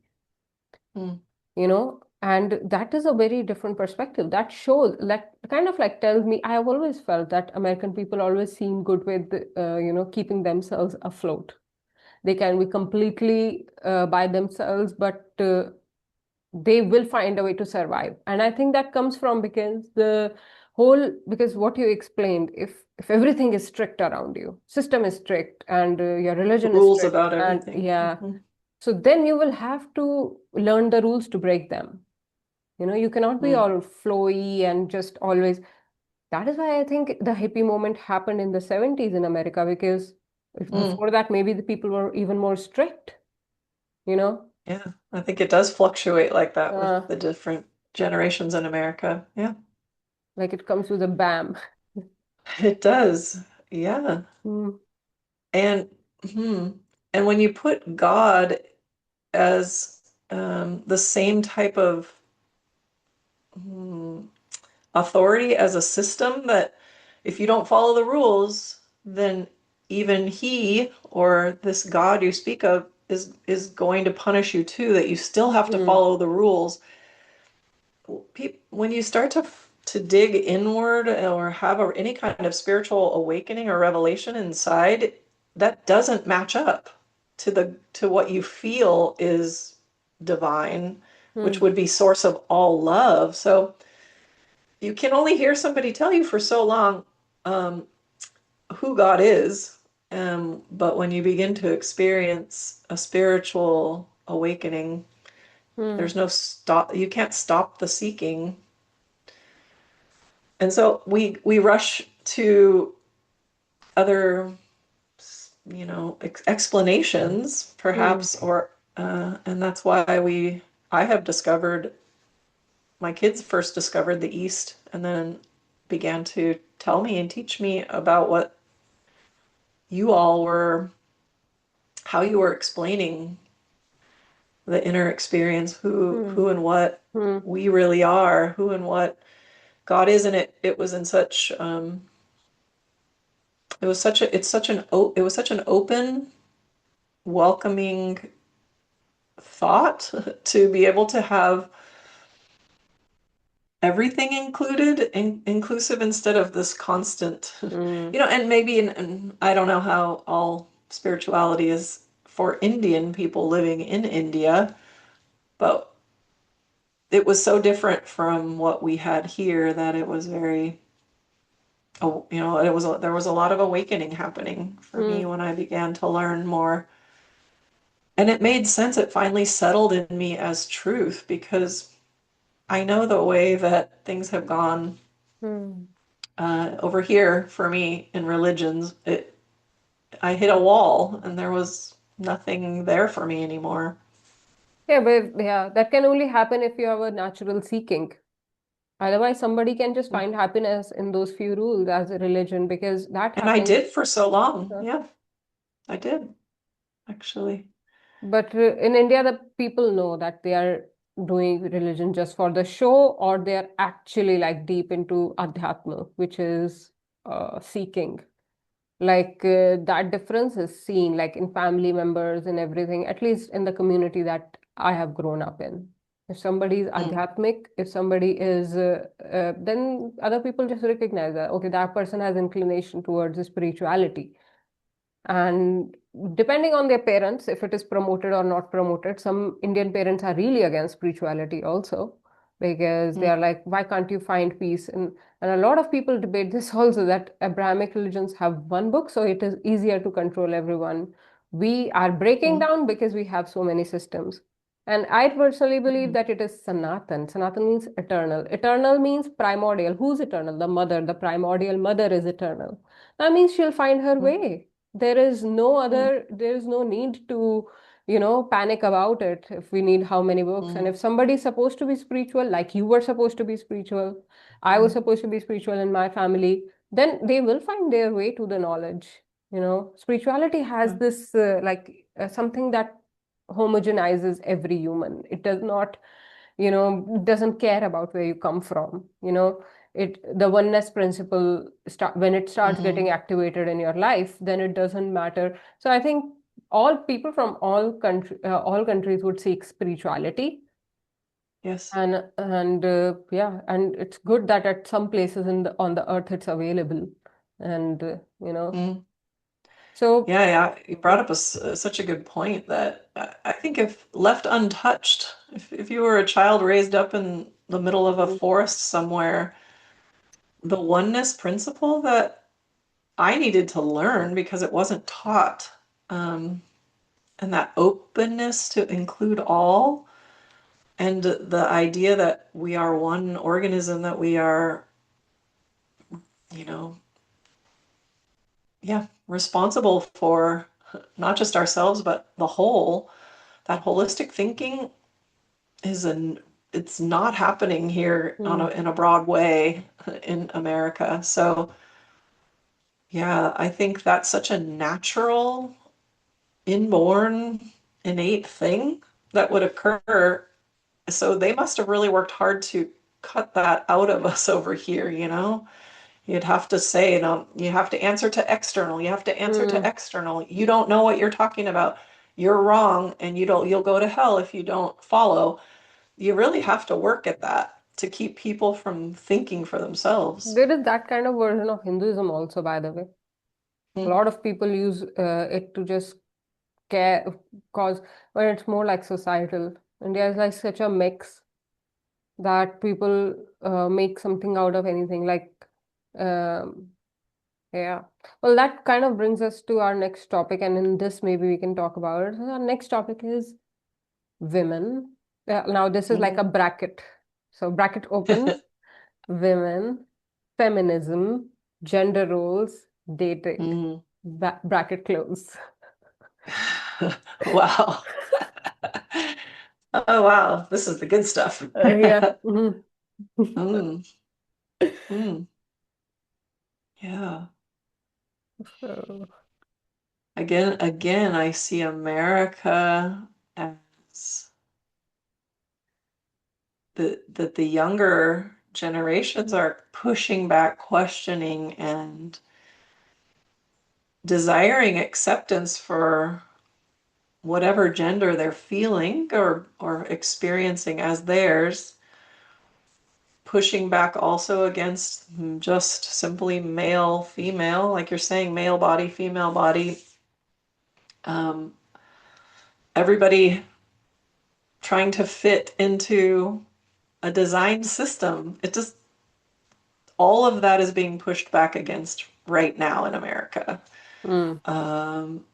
Speaker 2: Mm,
Speaker 1: and that is a very different perspective. That shows, that kind of like tells me, I have always felt that American people always seem good with, keeping themselves afloat. They can be completely by themselves, but they will find a way to survive. And I think that comes from because because what you explained, if everything is strict around you, system is strict, and your religion is
Speaker 2: rules
Speaker 1: strict,
Speaker 2: about
Speaker 1: and
Speaker 2: everything.
Speaker 1: yeah, so then you will have to learn the rules to break them. You cannot be
Speaker 2: Mm,
Speaker 1: all flowy and just always. That is why I think the hippie movement happened in the 70s in America, because
Speaker 2: mm.
Speaker 1: before that, maybe the people were even more strict, you know?
Speaker 2: Yeah, I think it does fluctuate like that with
Speaker 1: Uh,
Speaker 2: the different generations in America. Yeah,
Speaker 1: like it comes with a bam.
Speaker 2: it does. Yeah.
Speaker 1: Mm,
Speaker 2: And hmm, and when you put God as the same type of hmm, authority as a system that if you don't follow the rules, then even he or this God you speak of is going to punish you too, that you still have to
Speaker 1: mm,
Speaker 2: follow the rules. When you start to dig inward or have any kind of spiritual awakening or revelation inside, that doesn't match up to what you feel is divine, which
Speaker 1: mm,
Speaker 2: would be source of all love. So you can only hear somebody tell you for so long um, who God is. But when you begin to experience a spiritual awakening,
Speaker 1: mm,
Speaker 2: there's no stop. You can't stop the seeking. And so we rush to other, explanations,
Speaker 1: mm,
Speaker 2: perhaps, and that's why I have discovered, my kids first discovered the East and then began to tell me and teach me about what you all were, how you were explaining the inner experience,
Speaker 1: mm,
Speaker 2: who and what
Speaker 1: mm,
Speaker 2: we really are, who and what God is, and it was in such it was such a it's such an it was such an open, welcoming thought to be able to have everything included, inclusive instead of this constant,
Speaker 1: Mm,
Speaker 2: and maybe, and I don't know how all spirituality is for Indian people living in India, but it was so different from what we had here that it was very, oh, there was a lot of awakening happening for me
Speaker 1: mm,
Speaker 2: when I began to learn more. And it made sense. It finally settled in me as truth because I know the way that things have gone
Speaker 1: mm.
Speaker 2: over here for me in religions. I hit a wall and there was nothing there for me anymore.
Speaker 1: Yeah, but yeah, that can only happen if you have a natural seeking. Otherwise, somebody can just find happiness in those few rules as a religion because that
Speaker 2: And I
Speaker 1: happens.
Speaker 2: did for so long.
Speaker 1: uh,
Speaker 2: Yeah, I did actually.
Speaker 1: But in India, the people know that they are doing religion just for the show, or they are actually like deep into adhyatma, which is seeking. Like that difference is seen like in family members and everything, at least in the community that I have grown up in. If somebody is
Speaker 2: Mm,
Speaker 1: adhyatmic, if somebody is, then other people just recognize that, okay, that person has inclination towards spirituality. And depending on their parents, if it is promoted or not promoted, some Indian parents are really against spirituality also, because they
Speaker 2: mm,
Speaker 1: are like, why can't you find peace? And a lot of people debate this also, that Abrahamic religions have one book, so it is easier to control everyone. We are breaking
Speaker 2: mm,
Speaker 1: down because we have so many systems. And I personally believe
Speaker 2: mm,
Speaker 1: that it is Sanatan. Sanatan means eternal. Eternal means primordial. Who's eternal? The mother, the primordial mother is eternal. That means she'll find her
Speaker 2: mm,
Speaker 1: way.
Speaker 2: mm,
Speaker 1: There is no need to, panic about it. If we need how many books, and
Speaker 2: mm,
Speaker 1: if somebody is supposed to be spiritual, like you were supposed to be spiritual, I was
Speaker 2: mm,
Speaker 1: supposed to be spiritual in my family, then they will find their way to the knowledge. Spirituality has
Speaker 2: yeah,
Speaker 1: this something that homogenizes every human. It does not, doesn't care about where you come from. The oneness principle when it starts getting
Speaker 2: mhm,
Speaker 1: activated in your life, then it doesn't matter. So I think all people from all countries would seek spirituality.
Speaker 2: yes.
Speaker 1: And yeah, and it's good that at some places on the earth it's available. And
Speaker 2: Mm.
Speaker 1: so
Speaker 2: Yeah, you brought up such a good point that I think if left untouched, if you were a child raised up in the middle of a forest somewhere, the oneness principle that I needed to learn because it wasn't taught, um, and that openness to include all, and the idea that we are one organism, that we are, you know, yeah, responsible for not just ourselves, but the whole, that holistic thinking is an it's not happening here
Speaker 1: mm,
Speaker 2: in a broad way in America. So yeah, I think that's such a natural, inborn, innate thing that would occur. So they must have really worked hard to cut that out of us over here, you know? You'd have to say, you have to answer to external, you have to answer to
Speaker 1: mm.
Speaker 2: external. You don't know what you're talking about. You're wrong, and you'll go to hell if you don't follow. You really have to work at that to keep people from thinking for themselves.
Speaker 1: There is that kind of version of Hinduism also, by the way. A
Speaker 2: Mm,
Speaker 1: lot of people use it to just care, cause when it's more like societal. India is like such a mix that people make something out of anything. Like, um, yeah. Well, that kind of brings us to our next topic, and in this, maybe we can talk about it. So our next topic is women. Now, this is like
Speaker 2: mhm,
Speaker 1: a bracket. So, bracket opens, women, feminism, gender roles, dating.
Speaker 2: mhm.
Speaker 1: Bracket close.
Speaker 2: Wow. Oh, wow. This is the good stuff.
Speaker 1: Yeah. Mhm.
Speaker 2: Mm, mm, yeah.
Speaker 1: So,
Speaker 2: Again, I see America as that the younger generations are pushing back, questioning, and desiring acceptance for whatever gender they're feeling or experiencing as theirs, pushing back also against just simply male, female, like you're saying, male body, female body. Um, Everybody trying to fit into a design system. It just, all of that is being pushed back against right now in America.
Speaker 1: Mm,
Speaker 2: Um,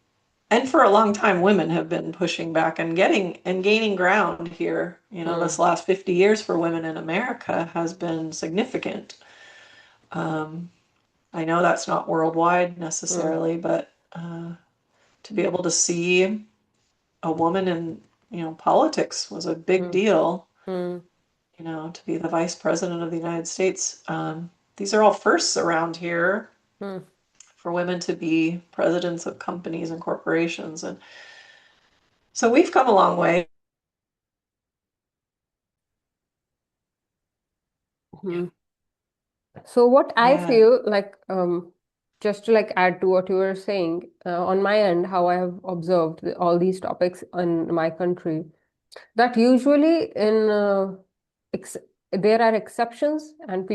Speaker 2: and for a long time, women have been pushing back and getting and gaining ground here. You know, this
Speaker 1: mm,
Speaker 2: last 50 years for women in America has been significant. Um, I know that's not worldwide
Speaker 1: mm,
Speaker 2: necessarily, but to be able to see a woman in, politics was a big
Speaker 1: mm,
Speaker 2: deal.
Speaker 1: mm,
Speaker 2: To be the vice president of the United States. These are all firsts around here
Speaker 1: mm,
Speaker 2: for women to be presidents of companies and corporations. And so we've come a long way. Yeah.
Speaker 1: mm. So what I
Speaker 2: Yeah.
Speaker 1: feel like, just to like add to what you were saying, on my end, how I have observed all these topics in my country, that usually in ex there are exceptions and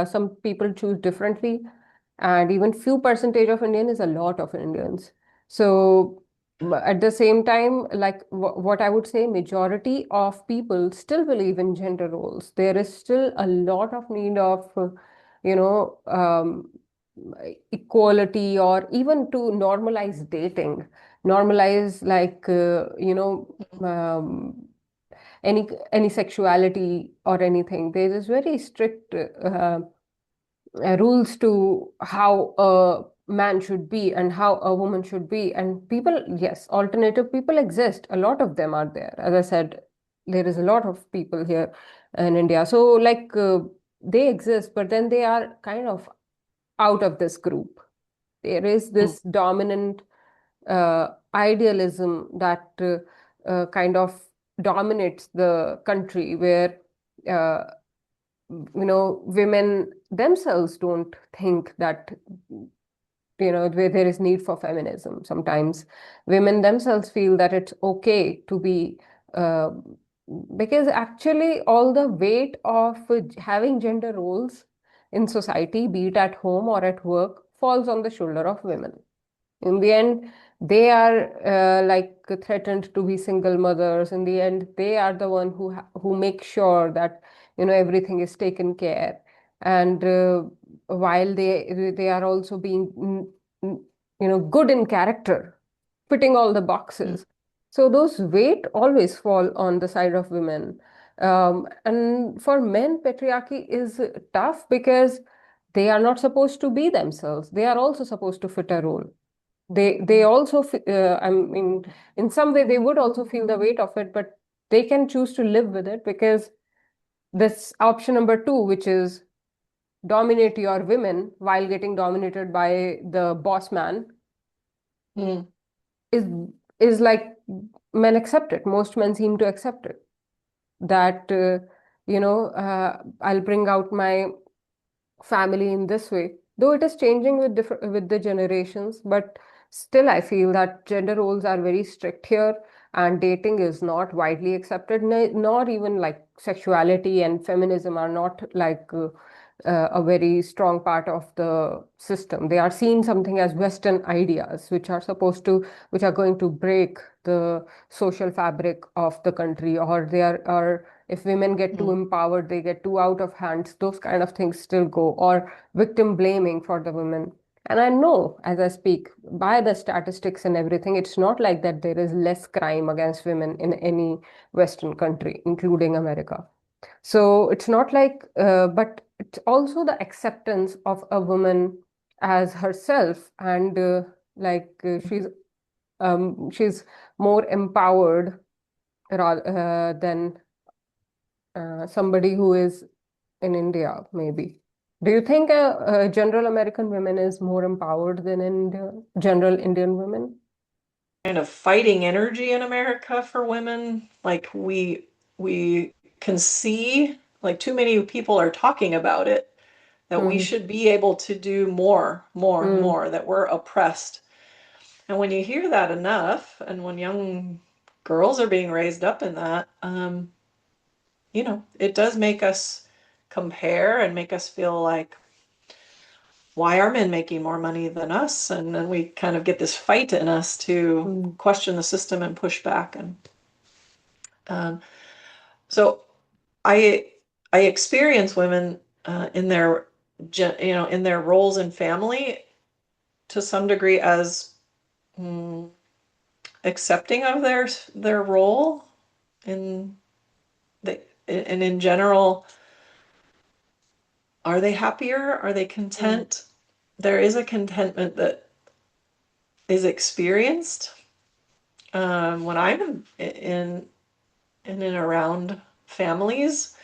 Speaker 1: some people choose differently, and even few percentage of Indian is a lot of Indians. So at the same time, like what I would say, majority of people still believe in gender roles. There is still a lot of need of you know equality, or even to normalize dating, normalize like any sexuality or anything. There is very strict rules to how a man should be and how a woman should be. And people, yes, alternative people exist. A lot of them are there. As I said, there is a lot of people here in India. So like they exist, but then they are kind of out of this group. There is
Speaker 2: Mm.
Speaker 1: this dominant idealism that kind of dominates the country, where uh, women themselves don't think that where there is need for feminism. Sometimes women themselves feel that it's okay to be uh, because actually all the weight of having gender roles in society, be it at home or at work, falls on the shoulder of women. In the end, they are like threatened to be single mothers. In the end, they are the one who make sure that everything is taken care. And while they are also being good in character, fitting all the
Speaker 2: Mm.
Speaker 1: boxes. So those weight always fall on the side of women. And for men, patriarchy is tough because they are not supposed to be themselves. They are also supposed to fit a role. They also I mean, in some way they would also feel the weight of it, but they can choose to live with it, because this option number two, which is dominate your women while getting dominated by the boss man,
Speaker 2: Mm.
Speaker 1: is is like, men accept it. Most men seem to accept it, that I'll bring out my family in this way, though it is changing with different with the generations. But still I feel that gender roles are very strict here, and dating is not widely accepted, nor even like sexuality and feminism are not like a very strong part of the system. They are seen something as Western ideas, which are going to break the social fabric of the country, or they are if women get too
Speaker 2: Mm.
Speaker 1: empowered, they get too out of hands. Those kind of things still go, or victim blaming for the women. And I know, as I speak, by the statistics and everything, it's not like that there is less crime against women in any Western country, including America. So it's not like, but it's also the acceptance of a woman as herself, and she's more empowered than somebody who is in India, maybe. Do you think general American women is more empowered than general Indian women?
Speaker 2: Kind of fighting energy in America for women. Like we can see, like too many people are talking about it, that we
Speaker 1: Mm,
Speaker 2: should be able to do more, more,
Speaker 1: mm,
Speaker 2: more, that we're oppressed. And when you hear that enough, and when young girls are being raised up in that, it does make us compare and make us feel like, why are men making more money than us? And then we kind of get this fight in us to
Speaker 1: Mm.
Speaker 2: question the system and push back. And um, so I I experience women in their in their roles in family to some degree as mm, accepting of their role in the and in general, are they happier? Are they
Speaker 1: Mm.
Speaker 2: content? There is a contentment that is experienced when I'm in and around families.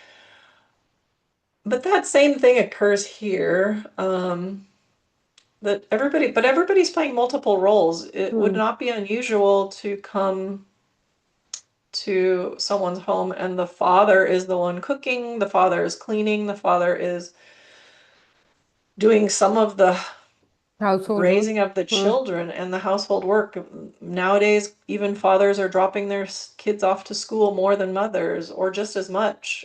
Speaker 2: But that same thing occurs here. But everybody's playing multiple roles. It would
Speaker 1: Mm.
Speaker 2: not be unusual to come to someone's home and the father is the one cooking, the father is cleaning, the father is doing some of the
Speaker 1: Household work.
Speaker 2: raising of the
Speaker 1: Mm.
Speaker 2: children and the household work. Nowadays, even fathers are dropping their kids off to school more than mothers, or just as much.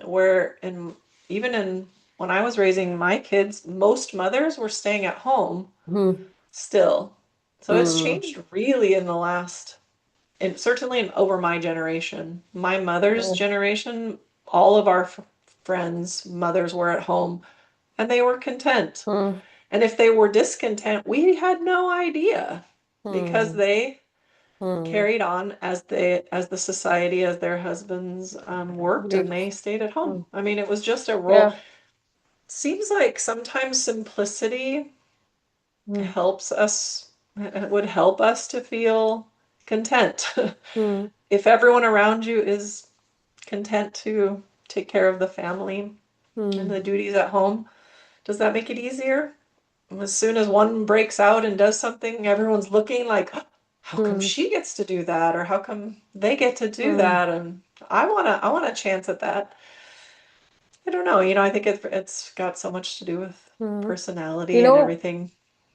Speaker 2: Where in even in when I was raising my kids, most mothers were staying at home
Speaker 1: Mm.
Speaker 2: still. So it's
Speaker 1: Mm.
Speaker 2: changed really in the last, and certainly over my generation. My mother's
Speaker 1: Mm.
Speaker 2: generation, all of our friends' mothers were at home and they were content.
Speaker 1: Mm.
Speaker 2: And if they were discontent, we had no idea because
Speaker 1: Mm.
Speaker 2: they
Speaker 1: Mm.
Speaker 2: carried on as the society, as their husbands worked, and they stayed at home.
Speaker 1: Mm.
Speaker 2: I mean, it was just a role.
Speaker 1: Yeah.
Speaker 2: Seems like sometimes simplicity
Speaker 1: Mm.
Speaker 2: helps us, would help us to feel content.
Speaker 1: Mm.
Speaker 2: If everyone around you is content to take care of the family and
Speaker 1: Mm.
Speaker 2: the duties at home, does that make it easier? As soon as one breaks out and does something, everyone's looking like, how come
Speaker 1: Mm.
Speaker 2: she gets to do that? Or how come they get to do
Speaker 1: Mm.
Speaker 2: that? And I want a chance at that. I don't know. I think it's got so much to do with
Speaker 1: Mm. You
Speaker 2: personality and
Speaker 1: know,
Speaker 2: everything.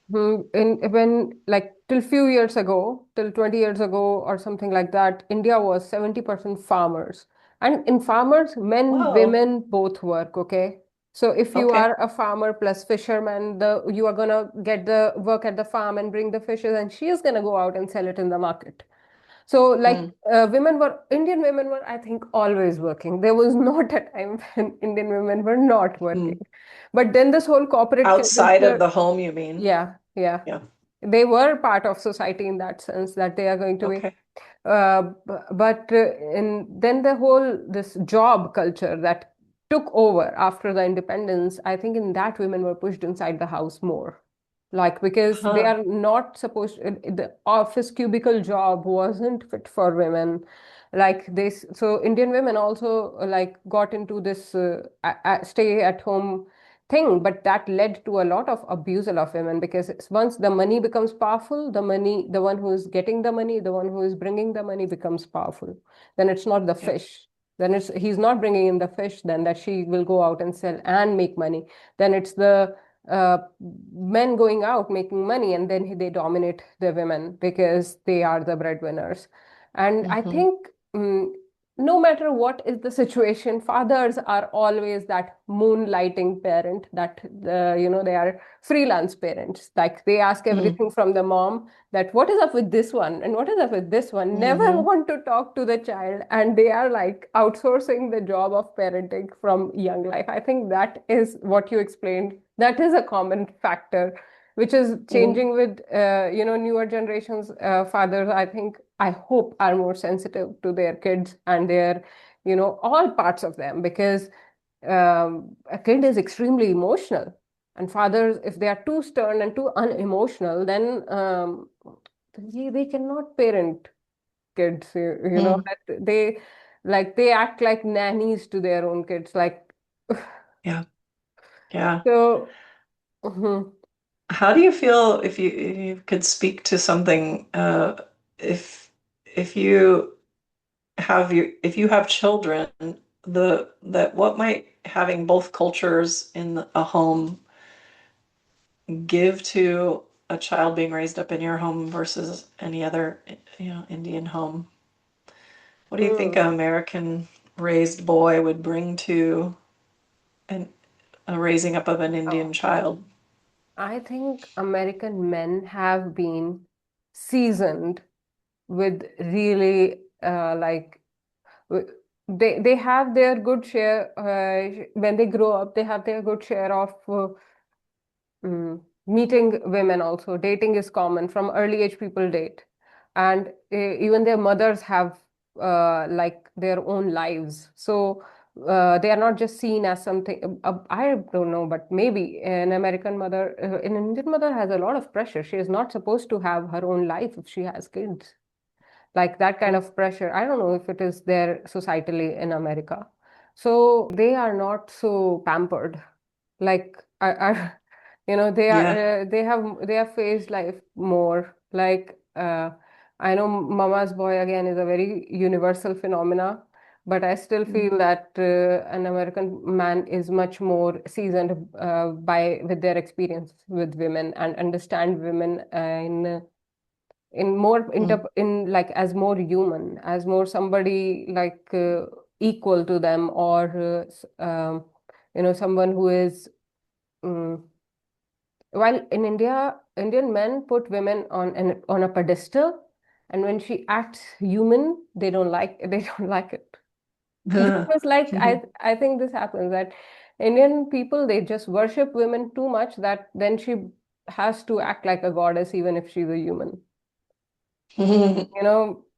Speaker 1: when like till few years ago, till 20 years ago or something like that, India was 70% farmers. And in farmers, men,
Speaker 2: Whoa.
Speaker 1: women both work, okay? So if you
Speaker 2: Okay.
Speaker 1: are a farmer plus fisherman, you are gonna get the work at the farm and bring the fishes, and she is gonna go out and sell it in the market. So, like,
Speaker 2: Hmm.
Speaker 1: Indian women were, I think, always working. There was not a time when Indian women were not working.
Speaker 2: Hmm.
Speaker 1: But then this whole corporate
Speaker 2: Outside of
Speaker 1: culture,
Speaker 2: the home, you mean?
Speaker 1: yeah, yeah.
Speaker 2: Yeah.
Speaker 1: They were part of society in that sense that they are going to be.
Speaker 2: Okay.
Speaker 1: Then the whole this job culture that took over after the independence, I think in that women were pushed inside the house more. Like because they
Speaker 2: Huh.
Speaker 1: are not supposed the office cubicle job wasn't fit for women. Like this, so Indian women also like got into this stay at home thing, but that led to a lot of abusal of women because once the money becomes powerful, the one who is getting the money, the one who is bringing the money becomes powerful. Then it's not the
Speaker 2: Yeah.
Speaker 1: fish. Then it's he's not bringing in the fish. Then that she will go out and sell and make money. Then it's the uh, men going out making money, and then they dominate the women because they are the breadwinners. And I
Speaker 2: Hmm.
Speaker 1: think. No matter what is the situation, fathers are always that moonlighting parent that they are freelance parents. Like they ask
Speaker 2: Hmm.
Speaker 1: everything from the mom that what is up with this one and what is up with this one. Never
Speaker 2: Hmm.
Speaker 1: want to talk to the child, and they are like outsourcing the job of parenting from young life. I think that is what you explained. That is a common factor which is
Speaker 2: Hmm.
Speaker 1: changing with newer generations fathers. I think I hope are more sensitive to their kids and their all parts of them because a kid is extremely emotional, and fathers, if they are too stern and too unemotional, then they cannot parent kids.
Speaker 2: Hmm.
Speaker 1: That they act like nannies to their own kids, like
Speaker 2: Yeah. Yeah.
Speaker 1: so. Mhm.
Speaker 2: How do you feel if you could speak to something if if you if you have children, the that what might having both cultures in a home give to a child being raised up in your home versus any other, Indian home. What do you think
Speaker 1: Hmm.
Speaker 2: an American raised boy would bring to an, a raising up of an Indian
Speaker 1: Oh,
Speaker 2: child?
Speaker 1: I think American men have been seasoned with really w- they have their good share when they grow up. They have their good share of meeting women also. Dating is common from early age, people date. And even their mothers have like their own lives. So they are not just seen as something, I don't know, but maybe an Indian mother has a lot of pressure. She is not supposed to have her own life if she has kids, like that kind of pressure. I don't know if it is there societally in America. So they are not so pampered. Like
Speaker 2: Yeah.
Speaker 1: they have faced life more. Like I know Mama's Boy again is a very universal phenomena, but I still feel that an American man is much more seasoned by with their experience with women and understand women in more
Speaker 2: Mm.
Speaker 1: in like as more human, as more somebody like equal to them, or someone who is um, while in India, Indian men put women on a pedestal, and when she acts human, they don't like it. Because like I think this happens that Indian people, they just worship women too much that then she has to act like a goddess even if she's a human.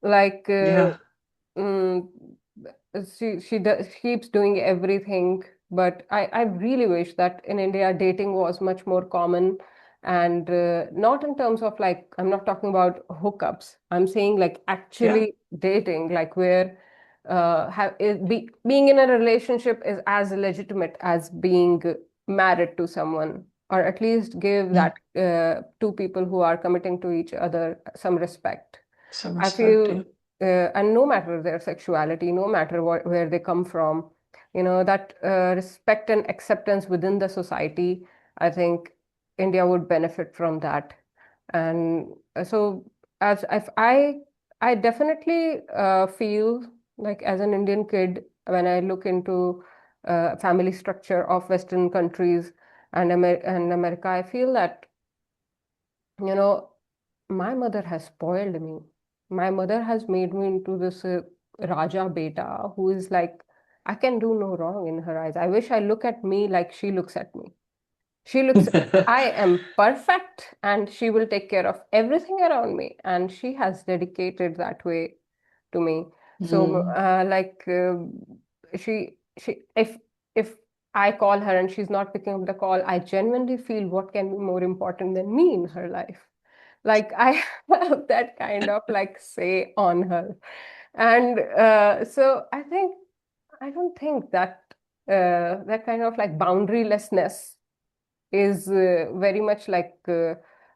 Speaker 1: Like
Speaker 2: Yeah.
Speaker 1: mm, she keeps doing everything, but I really wish that in India dating was much more common, and not in terms of like, I'm not talking about hookups. I'm saying like
Speaker 2: Yeah.
Speaker 1: actually dating, like where being in a relationship is as legitimate as being married to someone, or at least give
Speaker 2: Mm.
Speaker 1: that two people who are committing to each other some respect.
Speaker 2: Some
Speaker 1: I
Speaker 2: respect.
Speaker 1: feel,
Speaker 2: Yeah.
Speaker 1: and no matter their sexuality, no matter where they come from, that respect and acceptance within the society, I think India would benefit from that. And so, as if I definitely feel like as an Indian kid, when I look into family structure of Western countries and America, I feel that, you know, my mother has spoiled me. My mother has made me into this Raja beta who is like, I can do no wrong in her eyes. I wish I look at me like she looks at me. She looks, I am perfect and she will take care of everything around me. And she has dedicated that way to me. So,
Speaker 2: Mm.
Speaker 1: if I call her and she's not picking up the call, I genuinely feel what can be more important than me in her life. Like I have that kind of like say on her. And so I don't think that that kind of like boundarylessness is very much like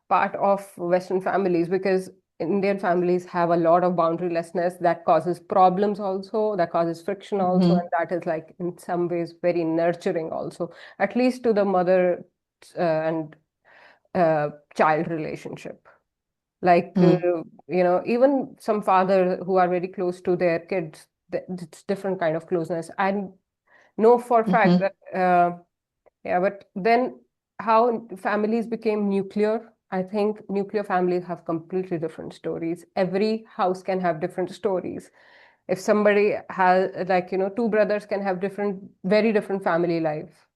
Speaker 1: part of Western families, because Indian families have a lot of boundarylessness that causes problems also, that causes friction also,
Speaker 2: Hmm.
Speaker 1: and that is like in some ways very nurturing also, at least to the mother and child relationship. Like,
Speaker 2: Mm.
Speaker 1: even some fathers who are very close to their kids, it's different kind of closeness. I know for a fact
Speaker 2: Hmm.
Speaker 1: that yeah, but then how families became nuclear, I think nuclear families have completely different stories. Every house can have different stories. If somebody has, like, two brothers can have very different family life,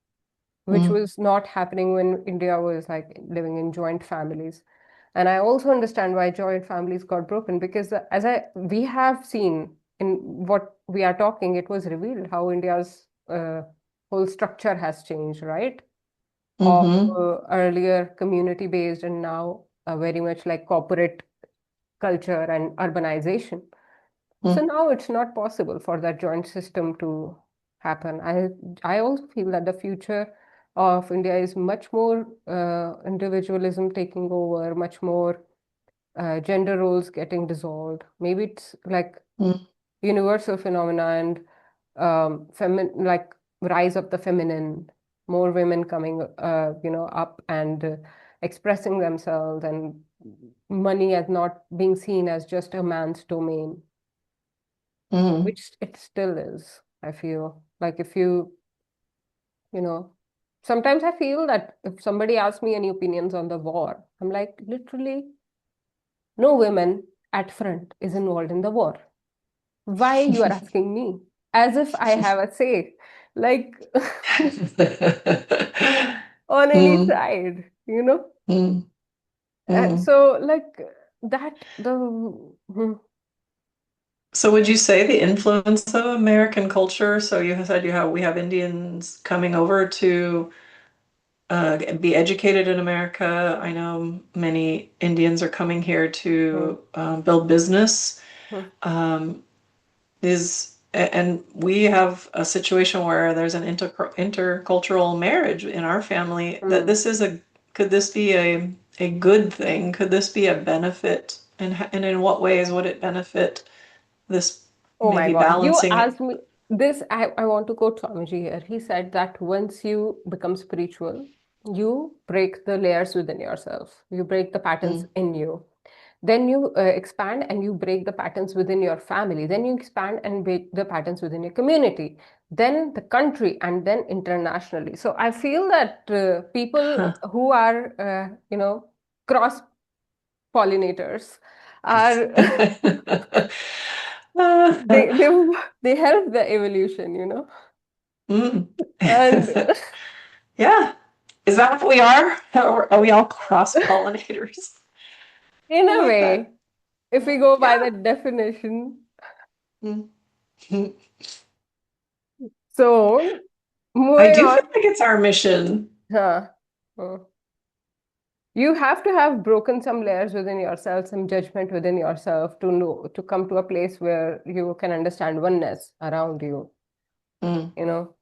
Speaker 1: which
Speaker 2: Mm.
Speaker 1: was not happening when India was like living in joint families. And I also understand why joint families got broken, because we have seen in what we are talking, it was revealed how India's whole structure has changed, right? Of
Speaker 2: Hmm.
Speaker 1: earlier community based and now very much like corporate culture and urbanization. So
Speaker 2: Mm.
Speaker 1: now it's not possible for that joint system to happen. I also feel that the future of India is much more individualism taking over, much more gender roles getting dissolved. Maybe it's like
Speaker 2: Mm.
Speaker 1: universal phenomena and like rise of the feminine, more women coming up and expressing themselves, and money as not being seen as just a man's domain,
Speaker 2: Mm.
Speaker 1: which it still is, I feel. Like if you know, sometimes I feel that if somebody asks me any opinions on the war, I'm like, literally, no women at front is involved in the war. Why you are asking me? As if I have a say, like on any
Speaker 2: Mm,
Speaker 1: side, you know?
Speaker 2: mm,
Speaker 1: And
Speaker 2: mm.
Speaker 1: so, like that,
Speaker 2: So would you say the influence of American culture? So you said we have Indians coming over to be educated in America. I know many Indians are coming here
Speaker 1: Hmm,
Speaker 2: to build business.
Speaker 1: hmm,
Speaker 2: Um, and we have a situation where there's an intercultural marriage in our family. That
Speaker 1: hmm.
Speaker 2: could this be a good thing? Could this be a benefit? And in what ways would it benefit this
Speaker 1: Oh my
Speaker 2: maybe
Speaker 1: God. You
Speaker 2: balancing?
Speaker 1: asked me this. I want to quote Swamiji here. He said that once you become spiritual, you break the layers within yourself, you break the patterns
Speaker 2: Mm,
Speaker 1: in you. Then you expand and you break the patterns within your family. Then you expand and break the patterns within your community. Then the country, and then internationally. So I feel that people
Speaker 2: huh.
Speaker 1: who are, cross pollinators are they they they help the evolution,
Speaker 2: Mm.
Speaker 1: and
Speaker 2: Yeah. Is that what we are? Or are we all cross-pollinators?
Speaker 1: in
Speaker 2: I
Speaker 1: a
Speaker 2: like that.
Speaker 1: way, if we go by
Speaker 2: Yeah.
Speaker 1: that definition,
Speaker 2: Mm.
Speaker 1: so
Speaker 2: I
Speaker 1: moving
Speaker 2: do
Speaker 1: on,
Speaker 2: feel like it's our mission.
Speaker 1: huh, uh, you have to have broken some layers within yourself, some judgment within yourself to know to come to a place where you can understand oneness around you,
Speaker 2: Mm.
Speaker 1: you know.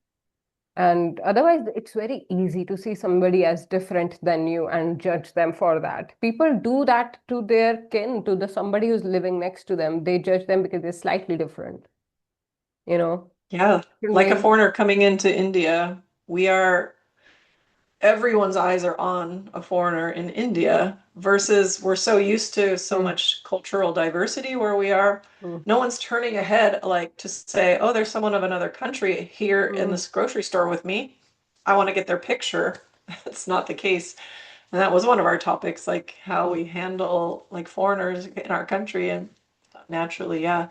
Speaker 1: And otherwise, it's very easy to see somebody as different than you and judge them for that. People do that to their kin, to the somebody who's living next to them. They judge them because they're slightly different, you know,
Speaker 2: Yeah.
Speaker 1: different
Speaker 2: Like a
Speaker 1: ways.
Speaker 2: foreigner coming into India, we are everyone's eyes are on a foreigner in India versus we're so used to so
Speaker 1: Hmm,
Speaker 2: much cultural diversity where we are.
Speaker 1: hmm,
Speaker 2: No one's turning ahead like to say, oh, there's someone of another country here in
Speaker 1: hmm,
Speaker 2: this grocery store with me. I want to get their picture. That's not the case. And that was one of our topics, like how
Speaker 1: hmm.
Speaker 2: we handle like foreigners in our country. And naturally, yeah,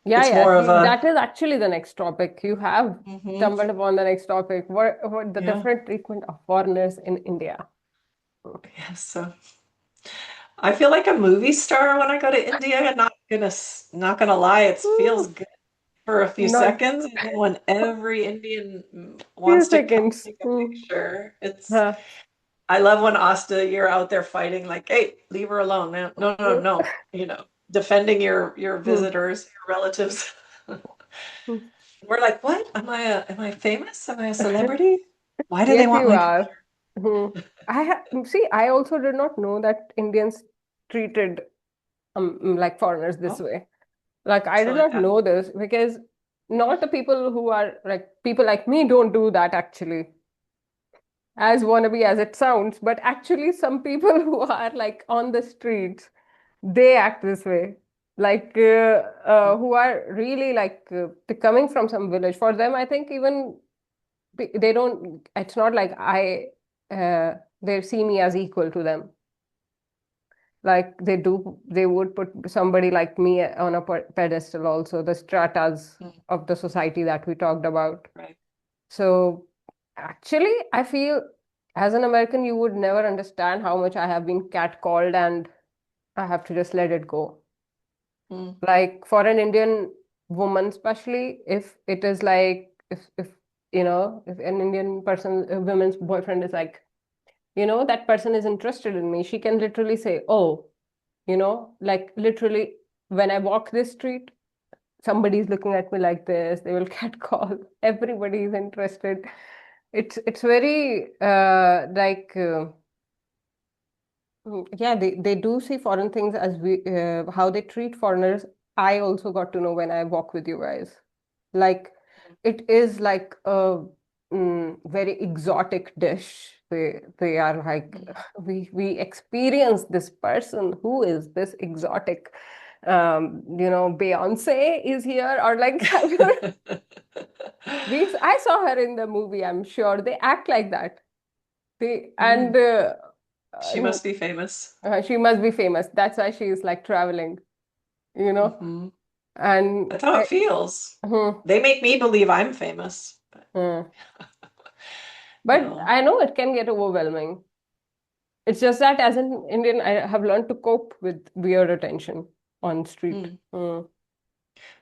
Speaker 1: Yeah,
Speaker 2: it's
Speaker 1: yeah.
Speaker 2: more of
Speaker 1: See,
Speaker 2: a,
Speaker 1: that is actually the next topic. You have
Speaker 2: mhm,
Speaker 1: stumbled upon the next topic. What the
Speaker 2: yeah,
Speaker 1: different treatment of foreigners in India? Hmm.
Speaker 2: yeah. So I feel like a movie star when I go to India. Not gonna lie, it feels
Speaker 1: Ooh,
Speaker 2: good for a few
Speaker 1: not
Speaker 2: seconds, and then when every Indian
Speaker 1: few
Speaker 2: wants to come
Speaker 1: seconds.
Speaker 2: take a
Speaker 1: Hmm.
Speaker 2: picture, it's
Speaker 1: Huh.
Speaker 2: I love when Asta, you're out there fighting, like, hey, leave her alone. No, no, no, no. Defending your
Speaker 1: Hmm.
Speaker 2: visitors, your relatives.
Speaker 1: Hmm.
Speaker 2: We're like, what? Am I famous? Am I a celebrity? Why do they
Speaker 1: Yes,
Speaker 2: want
Speaker 1: you
Speaker 2: my
Speaker 1: are.
Speaker 2: picture?
Speaker 1: Hmm. See, I also did not know that Indians treated like foreigners this
Speaker 2: Oh,
Speaker 1: way. Like I did
Speaker 2: excellent.
Speaker 1: not
Speaker 2: Yeah.
Speaker 1: know this because not the people who are like people like me don't do that actually, as wannabe as it sounds, but actually some people who are like on the streets, they act this way. Like who are really like coming from some village. For them, I think even they don't. It's not like they see me as equal to them. Like they would put somebody like me on a pedestal also, the stratas
Speaker 2: Mm,
Speaker 1: of the society that we talked about.
Speaker 2: right.
Speaker 1: So actually, I feel as an American, you would never understand how much I have been catcalled, and I have to just let it go.
Speaker 2: Mm,
Speaker 1: Like for an Indian woman, especially if it is like if if an Indian person, a woman's boyfriend is like, that person is interested in me, she can literally say, oh, like literally when I walk this street, somebody's looking at me like this, they will catcall. Everybody is interested. It's very yeah, they do see foreign things as how they treat foreigners. I also got to know when I walk with you guys. Like it is like very exotic dish. They are like we experience this person. Who is this exotic? Beyonce is here, or like have you I saw her in the movie. I'm sure they act like that. They and
Speaker 2: Mm, she must be famous.
Speaker 1: she must be famous. That's why she is like traveling. You know,
Speaker 2: Hmm.
Speaker 1: and
Speaker 2: That's how it feels.
Speaker 1: hmm,
Speaker 2: They make me believe I'm famous.
Speaker 1: hmm. But
Speaker 2: No.
Speaker 1: I know it can get overwhelming. It's just that as an Indian, I have learned to cope with weird attention on street.
Speaker 2: Mm.
Speaker 1: Mm,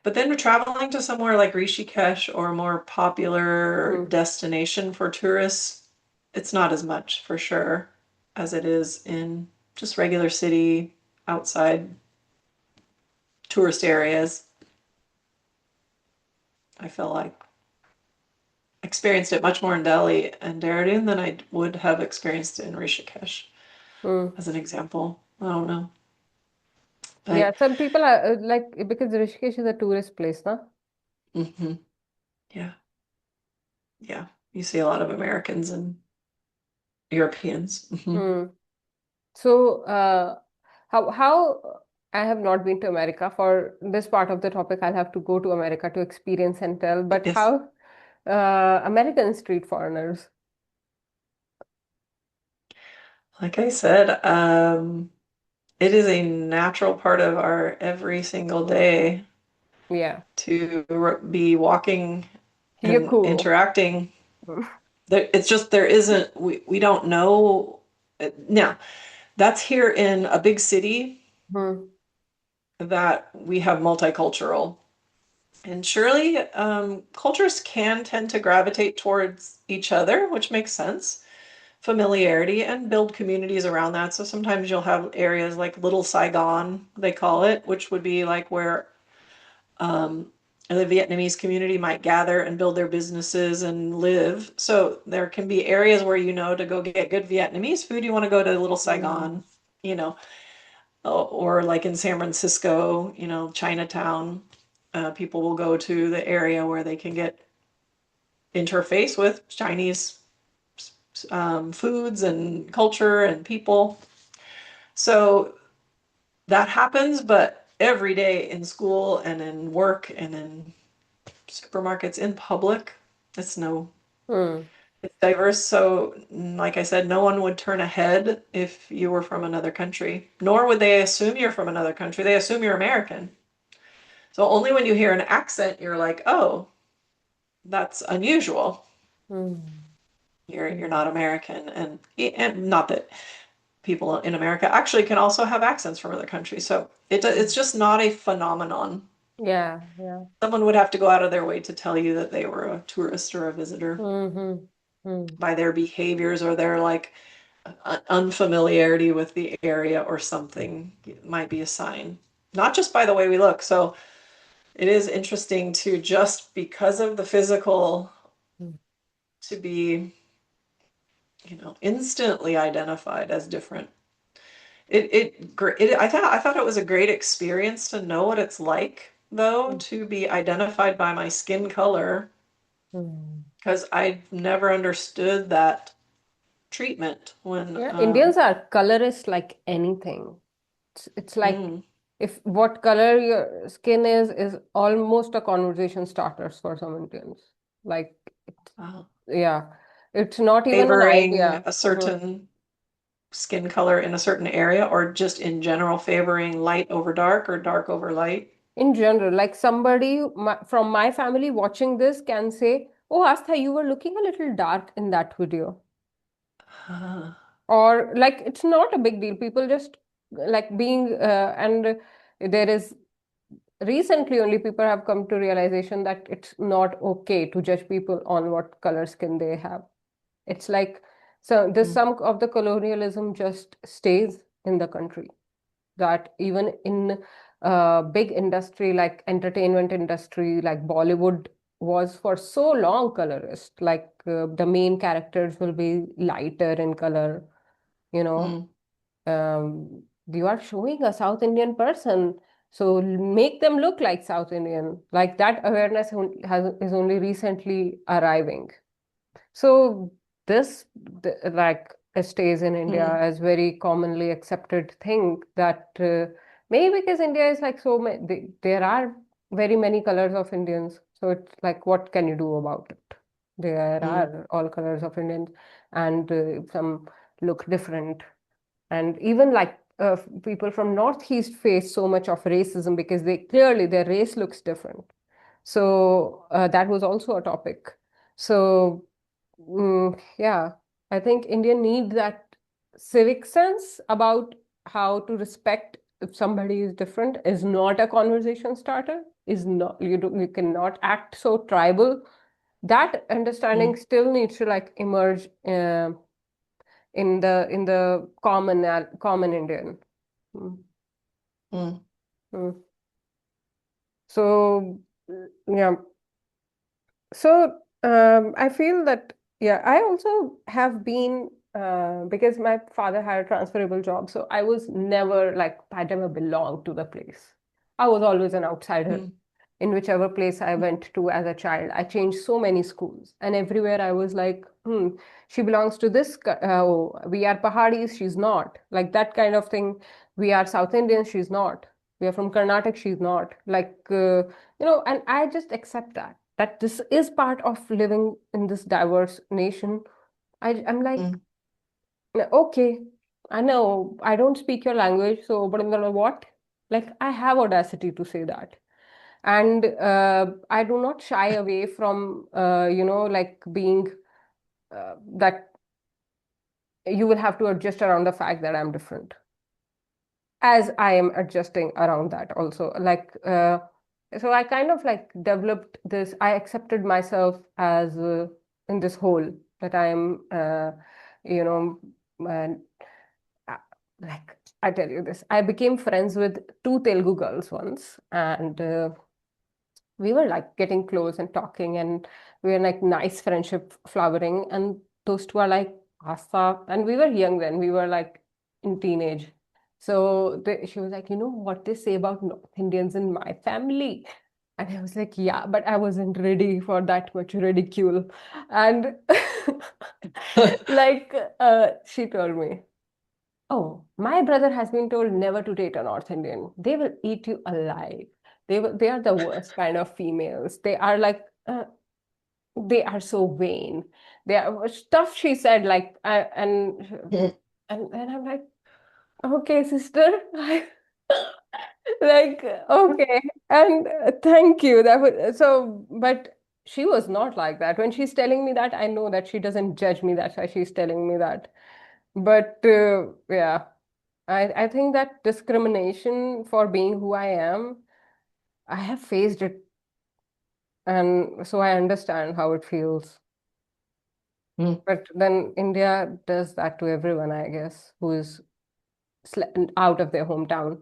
Speaker 2: But then traveling to somewhere like Rishikesh or a more popular
Speaker 1: mm,
Speaker 2: destination for tourists, it's not as much for sure as it is in just regular city outside tourist areas. I feel like experienced it much more in Delhi and Dehradun than I would have experienced in Rishikesh,
Speaker 1: mm.
Speaker 2: as an example. I don't know.
Speaker 1: Yeah,
Speaker 2: But
Speaker 1: some people are like because Rishikesh is a tourist place, no?
Speaker 2: mhm, yeah, yeah. You see a lot of Americans and Europeans. Mhm.
Speaker 1: Hmm. So, how I have not been to America for this part of the topic. I'll have to go to America to experience and tell. But
Speaker 2: Yes.
Speaker 1: how American street foreigners?
Speaker 2: Like I said, it is a natural part of our every single day
Speaker 1: Yeah,
Speaker 2: to be walking
Speaker 1: you're
Speaker 2: and
Speaker 1: cool.
Speaker 2: interacting. It's just there isn't, we don't know. Now, that's here in a big city
Speaker 1: Hmm.
Speaker 2: that we have multicultural. And surely cultures can tend to gravitate towards each other, which makes sense. Familiarity and build communities around that. So sometimes you'll have areas like Little Saigon, they call it, which would be like where um, the Vietnamese community might gather and build their businesses and live. So there can be areas where you know to go get good Vietnamese food, you want to go to Little
Speaker 1: Hmm.
Speaker 2: Saigon, you know, or like in San Francisco, Chinatown. People will go to the area where they can get interface with Chinese foods and culture and people. So that happens, but every day in school and in work and in supermarkets in public, it's no,
Speaker 1: Hmm.
Speaker 2: it's diverse. So, like I said, no one would turn a head if you were from another country, nor would they assume you're from another country. They assume you're American. So only when you hear an accent, you're like, oh, that's unusual.
Speaker 1: Hmm.
Speaker 2: You're not American, and not that people in America actually can also have accents from other countries. So it's
Speaker 1: Hmm.
Speaker 2: just not a phenomenon.
Speaker 1: Yeah, yeah.
Speaker 2: Someone would have to go out of their way to tell you that they were a tourist or a visitor
Speaker 1: Mm-hmm. Hmm.
Speaker 2: by their behaviors or their like unfamiliarity with the area or something. It might be a sign, not just by the way we look. So it is interesting to just because of the physical to be, instantly identified as different. I thought it was a great experience to know what it's like, though,
Speaker 1: Hmm.
Speaker 2: to be identified by my skin color,
Speaker 1: Hmm.
Speaker 2: because I never understood that treatment when,
Speaker 1: Yeah, Indians are colorist like anything. It's like
Speaker 2: mm,
Speaker 1: if what color your skin is almost a conversation starters for some Indians. Like,
Speaker 2: uh,
Speaker 1: yeah, it's not even an
Speaker 2: favoring
Speaker 1: idea.
Speaker 2: a
Speaker 1: Mhm.
Speaker 2: certain skin color in a certain area, or just in general favoring light over dark or dark over light.
Speaker 1: In general, like somebody from my family watching this can say, "Oh, Astha, you were looking a little dark in that video."
Speaker 2: Uh,
Speaker 1: Or like it's not a big deal. People just like being and there is recently only people have come to realization that it's not okay to judge people on what color skin they have. It's like so this
Speaker 2: mm,
Speaker 1: some of the colonialism just stays in the country, that even in big industry like entertainment industry like Bollywood was for so long colorist, like the main characters will be lighter in color, you know.
Speaker 2: mm,
Speaker 1: You are showing a South Indian person, so make them look like South Indian. Like that awareness is only recently arriving. So this like stays in India
Speaker 2: Mm,
Speaker 1: as very commonly accepted thing that maybe because India is like so many, there are very many colors of Indians. So it's like, what can you do about it? There
Speaker 2: mm,
Speaker 1: are all colors of Indians, and some look different. And even like people from Northeast face so much of racism because they clearly their race looks different. So that was also a topic. So yeah, I think India needs that civic sense about how to respect if somebody is different, is not a conversation starter, is not you cannot act so tribal. That understanding
Speaker 2: mm,
Speaker 1: still needs to like emerge in the common Indian. Mm,
Speaker 2: mm,
Speaker 1: mm. So yeah. So I feel that, yeah, I also have been, because my father had a transferable job. So I was never like, I never belonged to the place. I was always an outsider
Speaker 2: mm,
Speaker 1: in whichever place I went to as a child. I changed so many schools, and everywhere I was like, she belongs to this. Oh, we are Pahadis, she's not. Like that kind of thing. We are South Indians, she's not. We are from Karnataka, she's not. And I just accept that this is part of living in this diverse nation. I'm like,
Speaker 2: mm.
Speaker 1: okay, I know I don't speak your language, so but what? Like I have audacity to say that. And I do not shy away from like being that you will have to adjust around the fact that I'm different, as I am adjusting around that also. So I kind of like developed this, I accepted myself as in this whole that I am, you know, uh, uh, like I tell you this, I became friends with two Telugu girls once, and we were like getting close and talking, and we were like nice friendship flowering, and those two are like Asa, and we were young then, we were like in teenage. So she was like, you know what they say about North Indians in my family? And I was like, yeah, but I wasn't ready for that much ridicule. And like she told me, oh, my brother has been told never to date a North Indian. They will eat you alive. They are the worst kind of females. They are like they are so vain. They are stuff she said like and I'm like, okay, sister. Like okay, and thank you. That was so, but she was not like that. When she's telling me that, I know that she doesn't judge me. That's why she's telling me that. But yeah. I think that discrimination for being who I am, I have faced it, and so I understand how it feels.
Speaker 2: Mm.
Speaker 1: But then India does that to everyone, I guess, who is out of their hometown.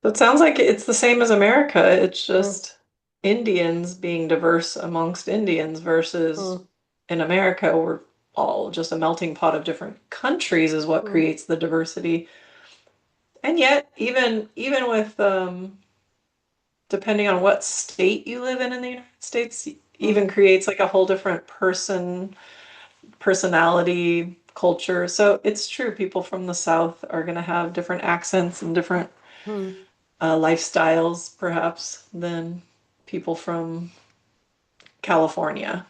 Speaker 2: So it sounds like it's the same as America. It's
Speaker 1: Mm,
Speaker 2: just Indians being diverse amongst Indians versus
Speaker 1: mm,
Speaker 2: in America, we're all just a melting pot of different countries is what
Speaker 1: mm,
Speaker 2: creates the diversity. And yet, even with depending on what state you live in the United States,
Speaker 1: mm,
Speaker 2: even creates like a whole different personality, culture. So it's true, people from the South are going to have different accents and different
Speaker 1: mm,
Speaker 2: lifestyles, perhaps, than people from California.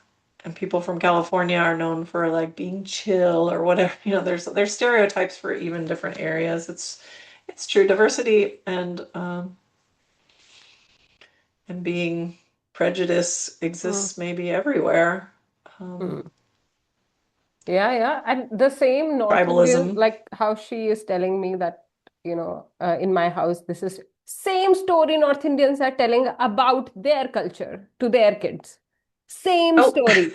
Speaker 2: And people from California are known for like being chill or whatever. There's stereotypes for even different areas. It's true. Diversity and being prejudice
Speaker 1: mm,
Speaker 2: exists maybe everywhere. Um,
Speaker 1: mm. Yeah, yeah. And the same North Indian,
Speaker 2: Tribalism.
Speaker 1: like how she is telling me that, in my house, this is same story North Indians are telling about their culture to their kids. Same
Speaker 2: Oh,
Speaker 1: story.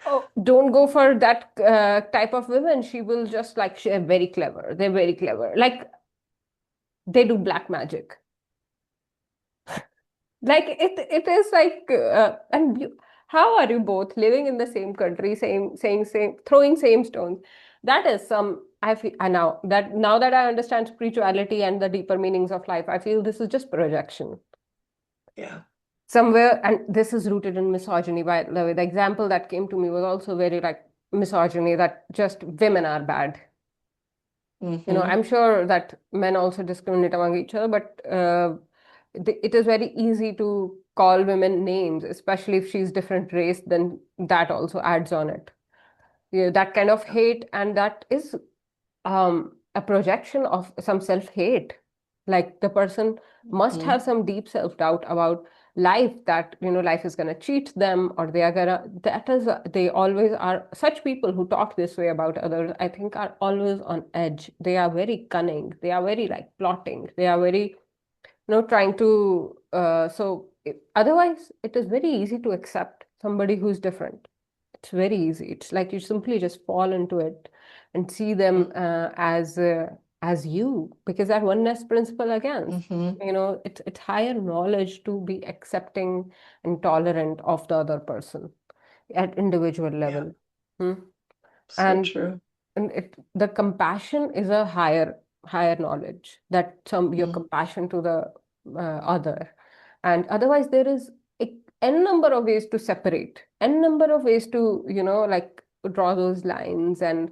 Speaker 1: Oh, don't go for that type of women. She will just like, they're very clever. They're very clever. Like they do black magic. Like it is like, how are you both living in the same country, same saying same, throwing same stones? That is some. I feel now that I understand spirituality and the deeper meanings of life, I feel this is just projection.
Speaker 2: yeah.
Speaker 1: somewhere, and this is rooted in misogyny, by the way. The example that came to me was also very like misogyny, that just women are bad.
Speaker 2: Mm-hmm.
Speaker 1: I'm sure that men also discriminate among each other, but it is very easy to call women names, especially if she's different race, then that also adds on it. That kind of hate, and that is a projection of some self-hate. Like the person must
Speaker 2: Mm-hmm.
Speaker 1: have some deep self-doubt about life, that life is going to cheat them, or they are gonna, that is, they always are. Such people who talk this way about others, I think, are always on edge. They are very cunning, they are very like plotting, they are very trying to otherwise it is very easy to accept somebody who's different. It's very easy. It's like you simply just fall into it and see them as you, because that oneness principle again,
Speaker 2: Mm-hmm.
Speaker 1: it's higher knowledge to be accepting and tolerant of the other person at individual
Speaker 2: Yeah,
Speaker 1: level. Hmm?
Speaker 2: so
Speaker 1: and
Speaker 2: true.
Speaker 1: the compassion is a higher knowledge, that your
Speaker 2: Mm-hmm.
Speaker 1: compassion to the other. And otherwise there is n number of ways to separate, n number of ways to like draw those lines and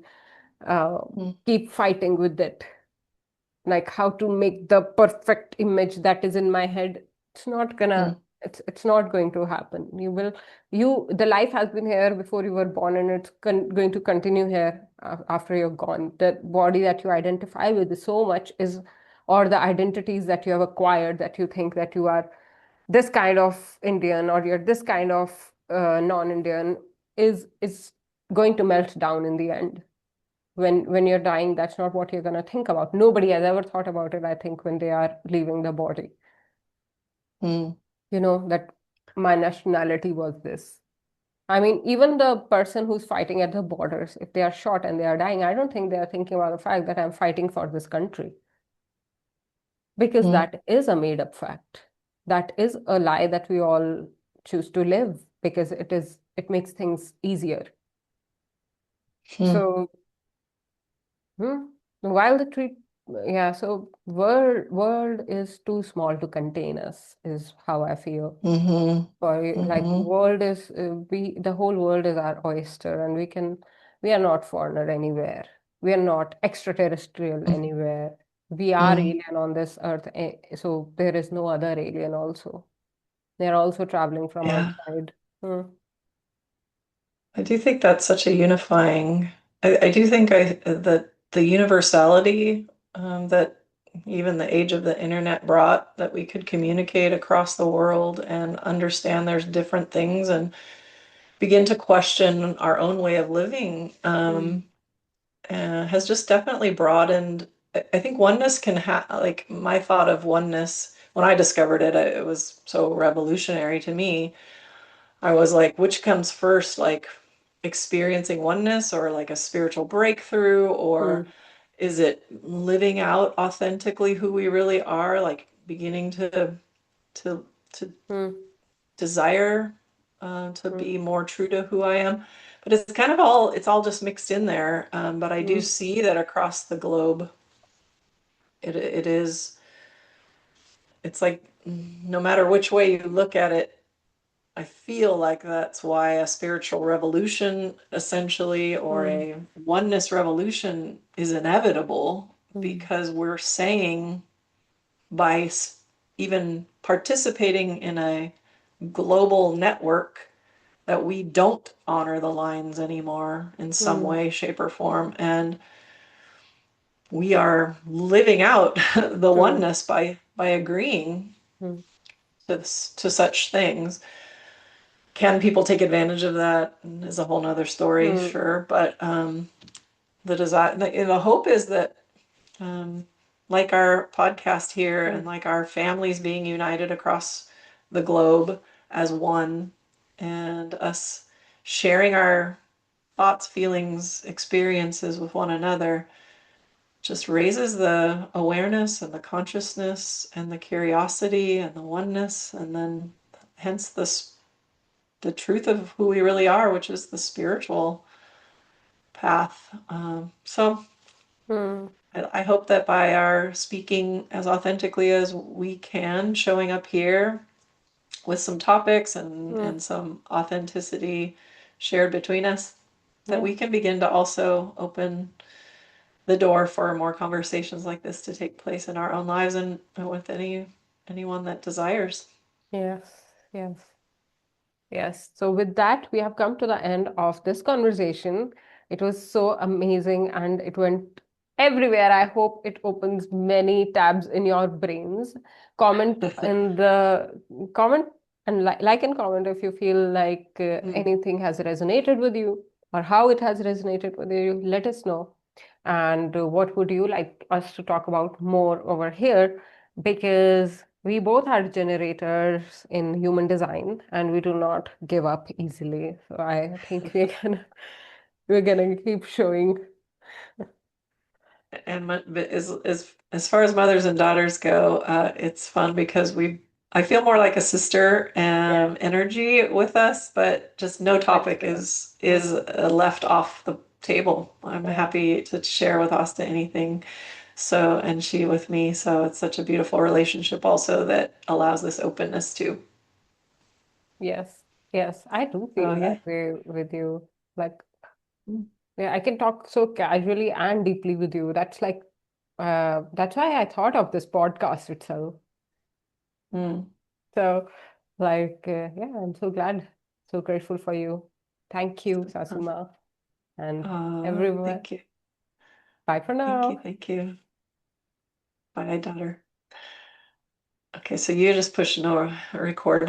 Speaker 1: uh, keep fighting with it, like how to make the perfect image that is in my head. It's not gonna,
Speaker 2: Mm-hmm.
Speaker 1: it's not going to happen. The life has been here before you were born, and it's going to continue here after you're gone. The body that you identify with is so much is, or the identities that you have acquired, that you think that you are this kind of Indian, or you're this kind of non-Indian, is going to melt down in the end. When you're dying, that's not what you're going to think about. Nobody has ever thought about it, I think, when they are leaving the body,
Speaker 2: Mm-hmm.
Speaker 1: that my nationality was this. I mean, even the person who's fighting at the borders, if they are shot and they are dying, I don't think they are thinking about the fact that I'm fighting for this country, because that is a made up fact. That is a lie that we all choose to live, because it makes things easier.
Speaker 2: Mm-hmm.
Speaker 1: So Hmm. While the tree, yeah, so world is too small to contain us, is how I feel.
Speaker 2: Mm-hmm.
Speaker 1: Like
Speaker 2: Mm-hmm.
Speaker 1: world is the whole world is our oyster, and we are not foreigner anywhere. We are not extraterrestrial anywhere. We are
Speaker 2: Mm-hmm.
Speaker 1: alien on this earth, so there is no other alien also. They're also traveling from
Speaker 2: Yeah.
Speaker 1: outside. Hmm.
Speaker 2: I do think that's such a unifying. I do think that the universality that even the age of the internet brought, that we could communicate across the world and understand there's different things and begin to question our own way of living,
Speaker 1: Hmm.
Speaker 2: has just definitely broadened. I think oneness can have, like, my thought of oneness when I discovered it, it was so revolutionary to me. I was like, which comes first, like experiencing oneness or like a spiritual breakthrough, or
Speaker 1: Hmm.
Speaker 2: is it living out authentically who we really are, like beginning to to
Speaker 1: Hmm.
Speaker 2: desire to
Speaker 1: Hmm.
Speaker 2: be more true to who I am. But it's kind of all, it's all just mixed in there. But I do
Speaker 1: Hmm.
Speaker 2: see that across the globe, it is, it's like no matter which way you look at it, I feel like that's why a spiritual revolution, essentially, or
Speaker 1: Hmm.
Speaker 2: a oneness revolution is inevitable,
Speaker 1: Hmm.
Speaker 2: because we're saying by even participating in a global network that we don't honor the lines anymore in some
Speaker 1: Hmm.
Speaker 2: way, shape, or form. And we are living out the
Speaker 1: True.
Speaker 2: oneness by agreeing
Speaker 1: Hmm.
Speaker 2: to such things. Can people take advantage of that? Is a whole nother story,
Speaker 1: Hmm.
Speaker 2: sure. But the desire, the hope is that, um, like our podcast here,
Speaker 1: Hmm.
Speaker 2: and like our families being united across the globe as one, and us sharing our thoughts, feelings, experiences with one another, just raises the awareness and the consciousness and the curiosity and the oneness, and then hence the truth of who we really are, which is the spiritual path. So
Speaker 1: Hmm.
Speaker 2: I hope that by our speaking as authentically as we can, showing up here with some topics
Speaker 1: Mm,
Speaker 2: and some authenticity shared between us, that
Speaker 1: yeah.
Speaker 2: we can begin to also open the door for more conversations like this to take place in our own lives and with anyone that desires.
Speaker 1: Yes. Yes. Yes. So, with that, we have come to the end of this conversation. It was so amazing and it went everywhere. I hope it opens many tabs in your brains. Comment in the comment and like and comment if you feel like
Speaker 2: Mm.
Speaker 1: anything has resonated with you or how it has resonated with you. Let us know. And what would you like us to talk about more over here? Because we both are generators in human design and we do not give up easily. So I think we're gonna keep showing.
Speaker 2: And as far as mothers and daughters go, it's fun because I feel more like a sister
Speaker 1: Yeah,
Speaker 2: energy with us, but just no
Speaker 1: that's
Speaker 2: topic
Speaker 1: good.
Speaker 2: is left off the table. I'm
Speaker 1: Yeah.
Speaker 2: happy to share with Asta anything. So, and she with me. So it's such a beautiful relationship also that allows this openness too.
Speaker 1: Yes. Yes. I do
Speaker 2: So
Speaker 1: feel
Speaker 2: yeah.
Speaker 1: that way with you. Like, yeah, I can talk so casually and deeply with you. That's why I thought of this podcast itself.
Speaker 2: Mm.
Speaker 1: So, yeah, I'm so glad, so grateful for you. Thank you, Sasuma, and everyone.
Speaker 2: Thank you.
Speaker 1: Bye for
Speaker 2: Thank you.
Speaker 1: now.
Speaker 2: Thank you. Bye, daughter. Okay, so you just push no record.